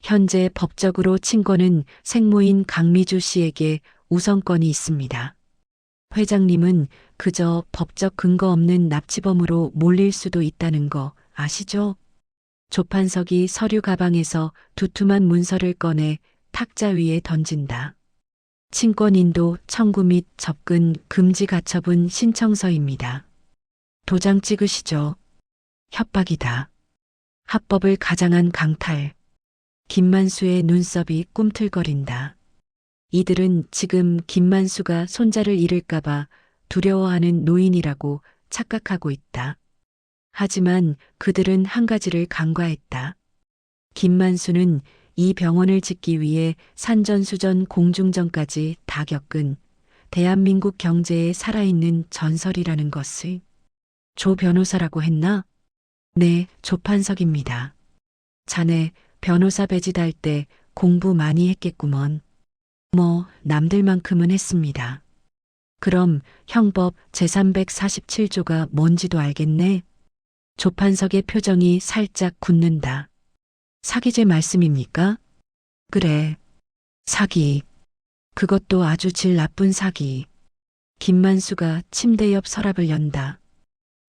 Speaker 2: 현재 법적으로 친권은 생모인 강미주 씨에게 우선권이 있습니다. 회장님은 그저 법적 근거 없는 납치범으로 몰릴 수도 있다는 거 아시죠? 조판석이 서류 가방에서 두툼한 문서를 꺼내 탁자 위에 던진다. 친권인도 청구 및 접근 금지 가처분 신청서입니다. 도장 찍으시죠. 협박이다. 합법을 가장한 강탈. 김만수의 눈썹이 꿈틀거린다. 이들은 지금 김만수가 손자를 잃을까봐 두려워하는 노인이라고 착각하고 있다. 하지만 그들은 한 가지를 간과했다. 김만수는 이 병원을 짓기 위해 산전수전 공중전까지 다 겪은 대한민국 경제에 살아있는 전설이라는 것을. 조 변호사라고 했나? 네, 조판석입니다. 자네 변호사 배짓할 때 공부 많이 했겠구먼. 뭐 남들만큼은 했습니다. 그럼 형법 제347조가 뭔지도 알겠네. 조판석의 표정이 살짝 굳는다. 사기죄 말씀입니까? 그래. 사기. 그것도 아주 질 나쁜 사기. 김만수가 침대 옆 서랍을 연다.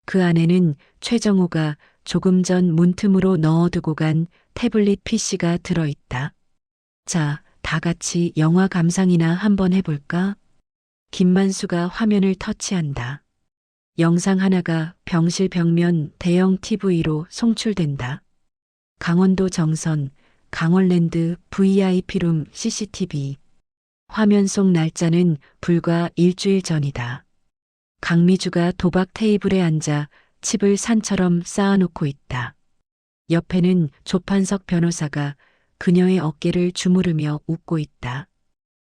Speaker 2: 그 안에는 최정호가 조금 전 문틈으로 넣어두고 간 태블릿 PC가 들어있다. 자, 다 같이 영화 감상이나 한번 해볼까? 김만수가 화면을 터치한다. 영상 하나가 병실 벽면 대형 TV로 송출된다. 강원도 정선, 강원랜드 VIP룸 CCTV. 화면 속 날짜는 불과 일주일 전이다. 강미주가 도박 테이블에 앉아 칩을 산처럼 쌓아놓고 있다. 옆에는 조판석 변호사가 그녀의 어깨를 주무르며 웃고 있다.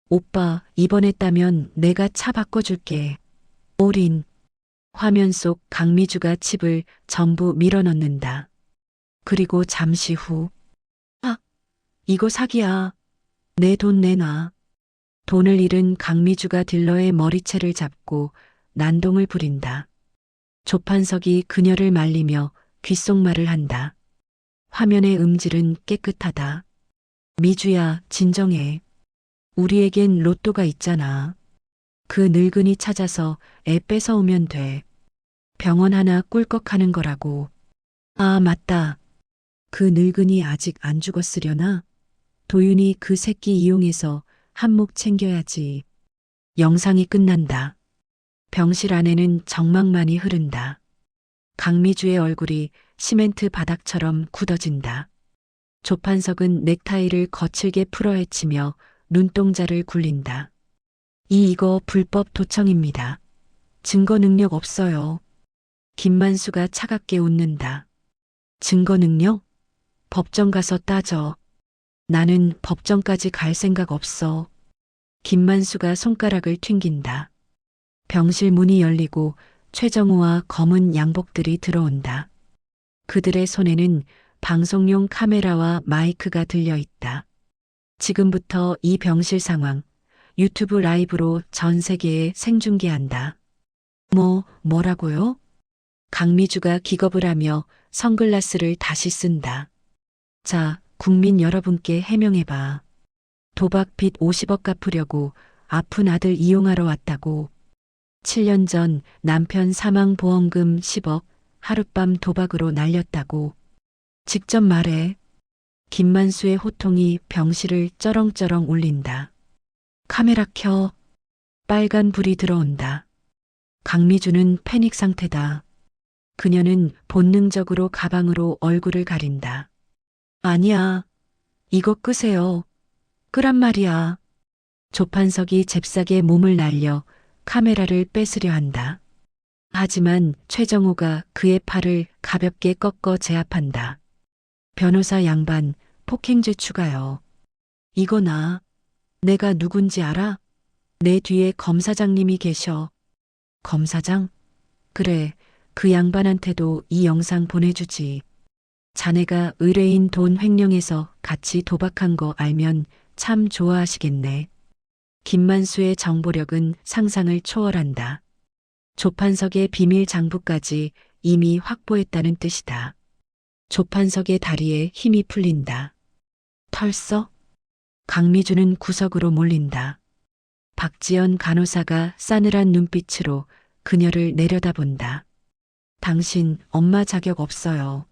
Speaker 2: 오빠, 이번했다면 내가 차 바꿔줄게. 올인. 화면 속 강미주가 칩을 전부 밀어넣는다. 그리고 잠시 후. 아, 이거 사기야. 내 돈 내놔. 돈을 잃은 강미주가 딜러의 머리채를 잡고 난동을 부린다. 조판석이 그녀를 말리며 귓속말을 한다. 화면의 음질은 깨끗하다. 미주야, 진정해. 우리에겐 로또가 있잖아. 그 늙은이 찾아서 애 뺏어오면 돼. 병원 하나 꿀꺽하는 거라고. 아, 맞다. 그 늙은이 아직 안 죽었으려나? 도윤이 그 새끼 이용해서 한몫 챙겨야지. 영상이 끝난다. 병실 안에는 정막만이 흐른다. 강미주의 얼굴이 시멘트 바닥처럼 굳어진다. 조판석은 넥타이를 거칠게 풀어헤치며 눈동자를 굴린다. 이거 불법 도청입니다. 증거 능력 없어요. 김만수가 차갑게 웃는다. 증거 능력? 법정 가서 따져. 나는 법정까지 갈 생각 없어. 김만수가 손가락을 튕긴다. 병실 문이 열리고 최정우와 검은 양복들이 들어온다. 그들의 손에는 방송용 카메라와 마이크가 들려 있다. 지금부터 이 병실 상황, 유튜브 라이브로 전 세계에 생중계한다. 뭐라고요? 강미주가 기겁을 하며 선글라스를 다시 쓴다. 자, 국민 여러분께 해명해봐. 도박 빚 50억 갚으려고 아픈 아들 이용하러 왔다고. 7년 전 남편 사망 보험금 10억 하룻밤 도박으로 날렸다고. 직접 말해. 김만수의 호통이 병실을 쩌렁쩌렁 울린다. 카메라 켜. 빨간 불이 들어온다. 강미주는 패닉 상태다. 그녀는 본능적으로 가방으로 얼굴을 가린다. 아니야. 이거 끄세요. 끄란 말이야. 조판석이 잽싸게 몸을 날려 카메라를 뺏으려 한다. 하지만 최정호가 그의 팔을 가볍게 꺾어 제압한다. 변호사 양반, 폭행죄 추가요. 이거 나. 내가 누군지 알아? 내 뒤에 검사장님이 계셔. 검사장? 그래, 그 양반한테도 이 영상 보내주지. 자네가 의뢰인 돈 횡령해서 같이 도박한 거 알면 참 좋아하시겠네. 김만수의 정보력은 상상을 초월한다. 조판석의 비밀 장부까지 이미 확보했다는 뜻이다. 조판석의 다리에 힘이 풀린다. 털썩? 강미주는 구석으로 몰린다. 박지연 간호사가 싸늘한 눈빛으로 그녀를 내려다본다. 당신 엄마 자격 없어요.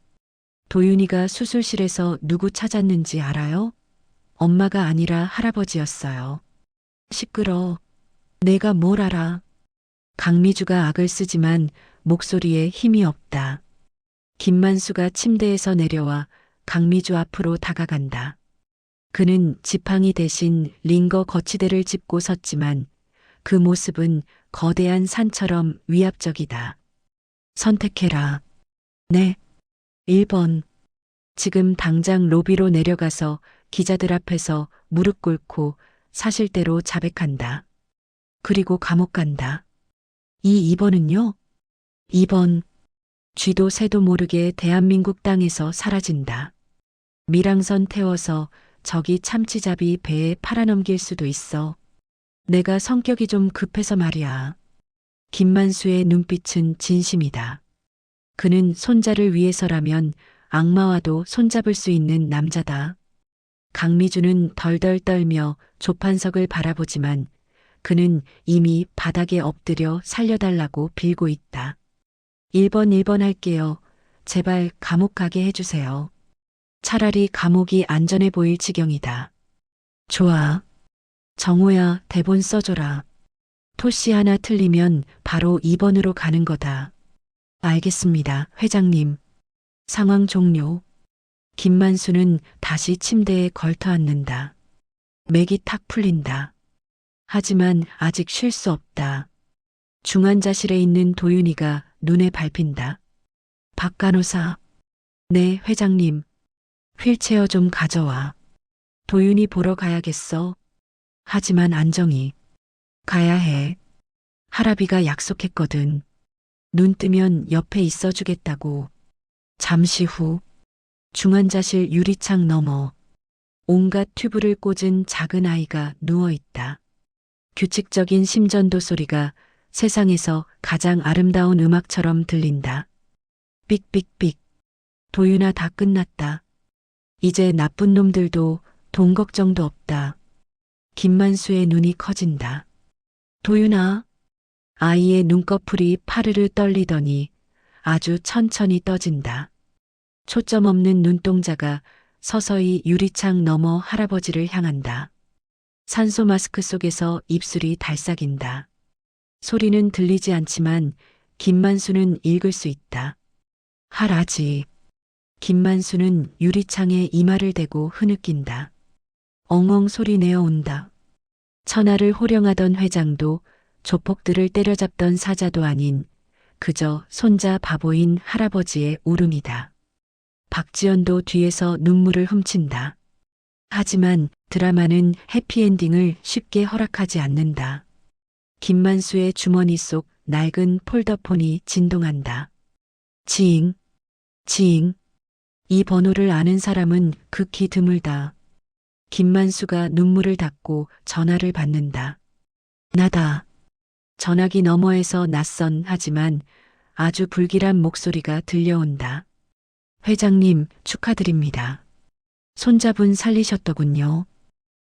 Speaker 2: 도윤이가 수술실에서 누구 찾았는지 알아요? 엄마가 아니라 할아버지였어요. 시끄러. 내가 뭘 알아. 강미주가 악을 쓰지만 목소리에 힘이 없다. 김만수가 침대에서 내려와 강미주 앞으로 다가간다. 그는 지팡이 대신 링거 거치대를 짚고 섰지만 그 모습은 거대한 산처럼 위압적이다. 선택해라. 네. 1번. 지금 당장 로비로 내려가서 기자들 앞에서 무릎 꿇고 사실대로 자백한다. 그리고 감옥 간다. 이 2번은요? 2번. 쥐도 새도 모르게 대한민국 땅에서 사라진다. 밀항선 태워서 저기 참치잡이 배에 팔아넘길 수도 있어. 내가 성격이 좀 급해서 말이야. 김만수의 눈빛은 진심이다. 그는 손자를 위해서라면 악마와도 손잡을 수 있는 남자다. 강미주는 덜덜 떨며 조판석을 바라보지만 그는 이미 바닥에 엎드려 살려달라고 빌고 있다. 1번 할게요. 제발 감옥 가게 해주세요. 차라리 감옥이 안전해 보일 지경이다. 좋아. 정호야, 대본 써줘라. 토씨 하나 틀리면 바로 2번으로 가는 거다. 알겠습니다, 회장님. 상황 종료. 김만수는 다시 침대에 걸터 앉는다. 맥이 탁 풀린다. 하지만 아직 쉴 수 없다. 중환자실에 있는 도윤이가 눈에 밟힌다. 박 간호사. 네, 회장님. 휠체어 좀 가져와. 도윤이 보러 가야겠어. 하지만 안정이. 가야 해. 할아비가 약속했거든. 눈 뜨면 옆에 있어주겠다고. 잠시 후. 중환자실 유리창 너머. 온갖 튜브를 꽂은 작은 아이가 누워있다. 규칙적인 심전도 소리가 세상에서 가장 아름다운 음악처럼 들린다. 삑삑삑. 도윤아, 다 끝났다. 이제 나쁜 놈들도 돈 걱정도 없다. 김만수의 눈이 커진다. 도윤아. 아이의 눈꺼풀이 파르르 떨리더니 아주 천천히 떠진다. 초점 없는 눈동자가 서서히 유리창 너머 할아버지를 향한다. 산소 마스크 속에서 입술이 달싹인다. 소리는 들리지 않지만 김만수는 읽을 수 있다. 할아지. 김만수는 유리창에 이마를 대고 흐느낀다. 엉엉 소리 내어 온다. 천하를 호령하던 회장도 조폭들을 때려잡던 사자도 아닌 그저 손자 바보인 할아버지의 울음이다. 박지연도 뒤에서 눈물을 훔친다. 하지만 드라마는 해피엔딩을 쉽게 허락하지 않는다. 김만수의 주머니 속 낡은 폴더폰이 진동한다. 지잉, 지잉. 이 번호를 아는 사람은 극히 드물다. 김만수가 눈물을 닦고 전화를 받는다. 나다. 전화기 너머에서 낯선 하지만 아주 불길한 목소리가 들려온다. 회장님, 축하드립니다. 손자분 살리셨더군요.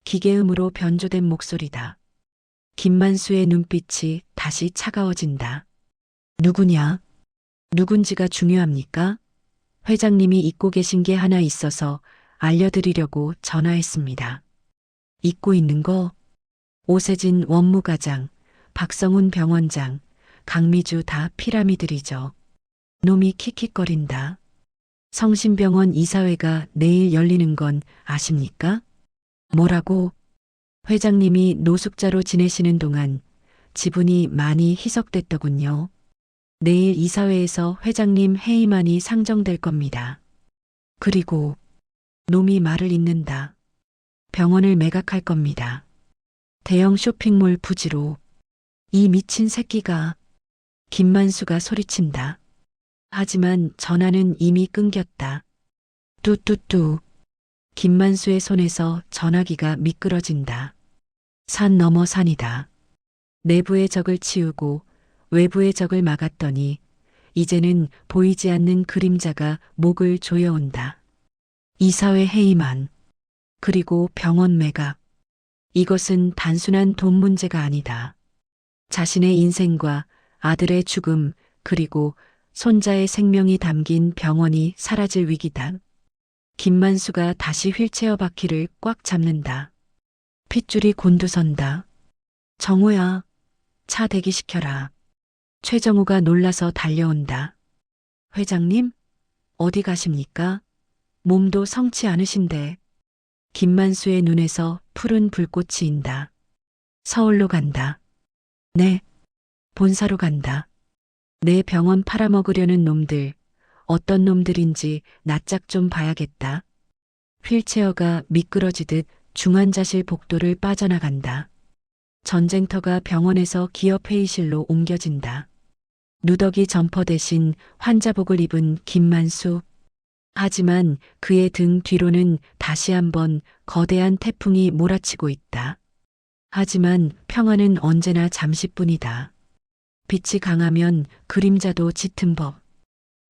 Speaker 2: 기계음으로 변조된 목소리다. 김만수의 눈빛이 다시 차가워진다. 누구냐? 누군지가 중요합니까? 회장님이 잊고 계신 게 하나 있어서 알려드리려고 전화했습니다. 잊고 있는 거? 오세진 원무과장, 박성훈 병원장, 강미주 다 피라미들이죠. 놈이 킥킥거린다. 성심병원 이사회가 내일 열리는 건 아십니까? 뭐라고? 회장님이 노숙자로 지내시는 동안 지분이 많이 희석됐더군요. 내일 이사회에서 회장님 해임안이 상정될 겁니다. 그리고 놈이 말을 잇는다. 병원을 매각할 겁니다. 대형 쇼핑몰 부지로. 이 미친 새끼가. 김만수가 소리친다. 하지만 전화는 이미 끊겼다. 뚜뚜뚜. 김만수의 손에서 전화기가 미끄러진다. 산 넘어 산이다. 내부의 적을 치우고 외부의 적을 막았더니 이제는 보이지 않는 그림자가 목을 조여온다. 이사회 해임안, 그리고 병원 매각. 이것은 단순한 돈 문제가 아니다. 자신의 인생과 아들의 죽음, 그리고 손자의 생명이 담긴 병원이 사라질 위기다. 김만수가 다시 휠체어 바퀴를 꽉 잡는다. 핏줄이 곤두선다. 정우야, 차 대기시켜라. 최정우가 놀라서 달려온다. 회장님? 어디 가십니까? 몸도 성치 않으신데. 김만수의 눈에서 푸른 불꽃이 인다. 서울로 간다. 네, 본사로 간다. 내 병원 팔아먹으려는 놈들, 어떤 놈들인지 낯짝 좀 봐야겠다. 휠체어가 미끄러지듯 중환자실 복도를 빠져나간다. 전쟁터가 병원에서 기업 회의실로 옮겨진다. 누더기 점퍼 대신 환자복을 입은 김만수. 하지만 그의 등 뒤로는 다시 한번 거대한 태풍이 몰아치고 있다. 하지만 평화는 언제나 잠시뿐이다. 빛이 강하면 그림자도 짙은 법.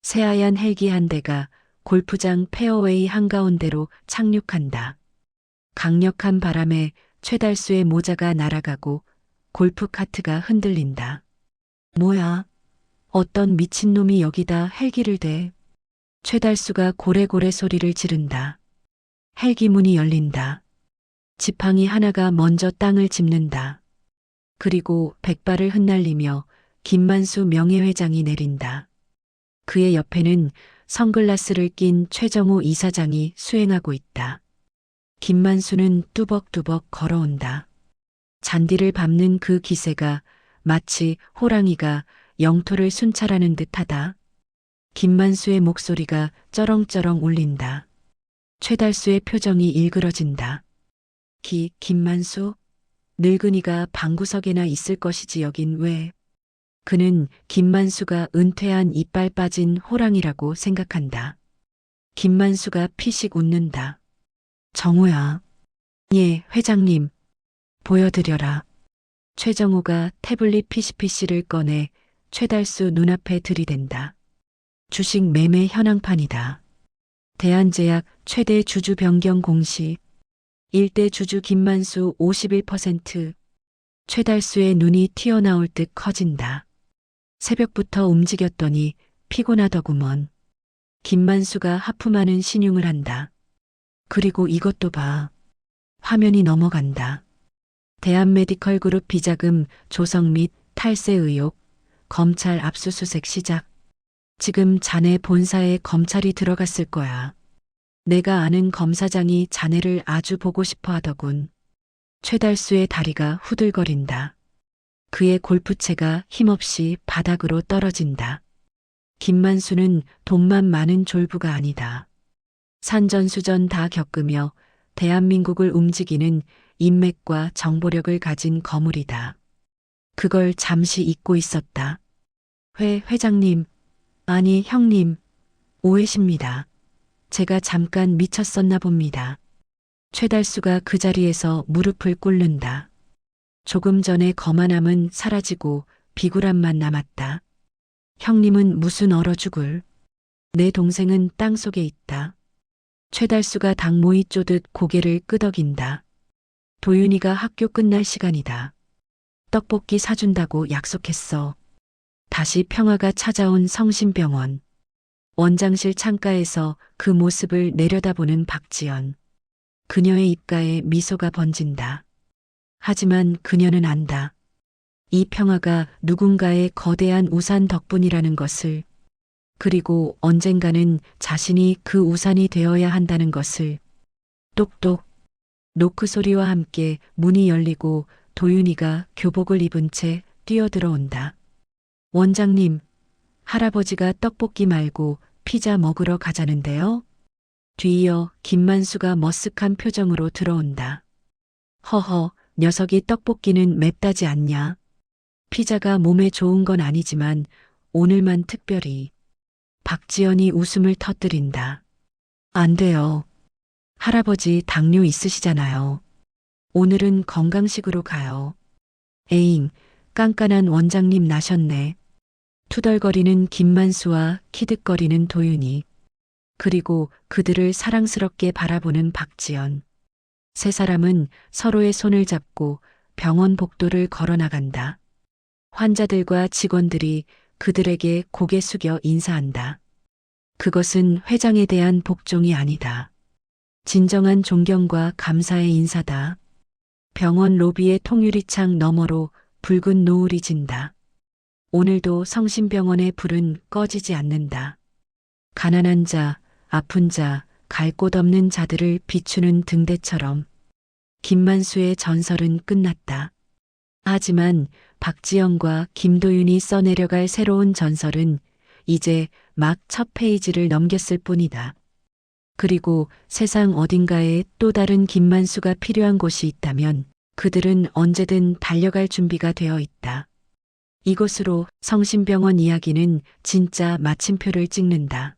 Speaker 2: 새하얀 헬기 한 대가 골프장 페어웨이 한가운데로 착륙한다. 강력한 바람에 최달수의 모자가 날아가고 골프 카트가 흔들린다. 뭐야? 어떤 미친놈이 여기다 헬기를 대. 최달수가 고래고래 소리를 지른다. 헬기 문이 열린다. 지팡이 하나가 먼저 땅을 짚는다. 그리고 백발을 흩날리며 김만수 명예회장이 내린다. 그의 옆에는 선글라스를 낀 최정우 이사장이 수행하고 있다. 김만수는 뚜벅뚜벅 걸어온다. 잔디를 밟는 그 기세가 마치 호랑이가 영토를 순찰하는 듯하다. 김만수의 목소리가 쩌렁쩌렁 울린다. 최달수의 표정이 일그러진다. 김만수? 늙은이가 방구석에나 있을 것이지 여긴 왜? 그는 김만수가 은퇴한 이빨 빠진 호랑이라고 생각한다. 김만수가 피식 웃는다. 정우야. 예, 회장님. 보여드려라. 최정우가 태블릿 PC를 꺼내 최달수 눈앞에 들이댄다. 주식 매매 현황판이다. 대한제약 최대 주주 변경 공시. 1대 주주 김만수 51%. 최달수의 눈이 튀어나올 듯 커진다. 새벽부터 움직였더니 피곤하더구먼. 김만수가 하품하는 신용을 한다. 그리고 이것도 봐. 화면이 넘어간다. 대한메디컬그룹 비자금 조성 및 탈세 의혹, 검찰 압수수색 시작. 지금 자네 본사에 검찰이 들어갔을 거야. 내가 아는 검사장이 자네를 아주 보고 싶어 하더군. 최달수의 다리가 후들거린다. 그의 골프채가 힘없이 바닥으로 떨어진다. 김만수는 돈만 많은 졸부가 아니다. 산전수전 다 겪으며 대한민국을 움직이는 인맥과 정보력을 가진 거물이다. 그걸 잠시 잊고 있었다. 회장님, 아니 형님, 오해십니다. 제가 잠깐 미쳤었나 봅니다. 최달수가 그 자리에서 무릎을 꿇는다. 조금 전에 거만함은 사라지고 비굴함만 남았다. 형님은 무슨 얼어 죽을. 내 동생은 땅속에 있다. 최달수가 닭모이 쪼듯 고개를 끄덕인다. 도윤이가 학교 끝날 시간이다. 떡볶이 사준다고 약속했어. 다시 평화가 찾아온 성심병원. 원장실 창가에서 그 모습을 내려다보는 박지연. 그녀의 입가에 미소가 번진다. 하지만 그녀는 안다. 이 평화가 누군가의 거대한 우산 덕분이라는 것을, 그리고 언젠가는 자신이 그 우산이 되어야 한다는 것을. 똑똑. 노크 소리와 함께 문이 열리고 도윤이가 교복을 입은 채 뛰어들어온다. 원장님, 할아버지가 떡볶이 말고 피자 먹으러 가자는데요? 뒤이어 김만수가 머쓱한 표정으로 들어온다. 허허, 녀석이 떡볶이는 맵다지 않냐? 피자가 몸에 좋은 건 아니지만 오늘만 특별히. 박지연이 웃음을 터뜨린다. 안 돼요. 할아버지 당뇨 있으시잖아요. 오늘은 건강식으로 가요. 에잉, 깐깐한 원장님 나셨네. 투덜거리는 김만수와 키득거리는 도윤이. 그리고 그들을 사랑스럽게 바라보는 박지연. 세 사람은 서로의 손을 잡고 병원 복도를 걸어 나간다. 환자들과 직원들이 그들에게 고개 숙여 인사한다. 그것은 회장에 대한 복종이 아니다. 진정한 존경과 감사의 인사다. 병원 로비의 통유리창 너머로 붉은 노을이 진다. 오늘도 성심병원의 불은 꺼지지 않는다. 가난한 자, 아픈 자, 갈 곳 없는 자들을 비추는 등대처럼 김만수의 전설은 끝났다. 하지만 박지연과 김도윤이 써내려갈 새로운 전설은 이제 막 첫 페이지를 넘겼을 뿐이다. 그리고 세상 어딘가에 또 다른 김만수가 필요한 곳이 있다면 그들은 언제든 달려갈 준비가 되어 있다. 이곳으로 성심병원 이야기는 진짜 마침표를 찍는다.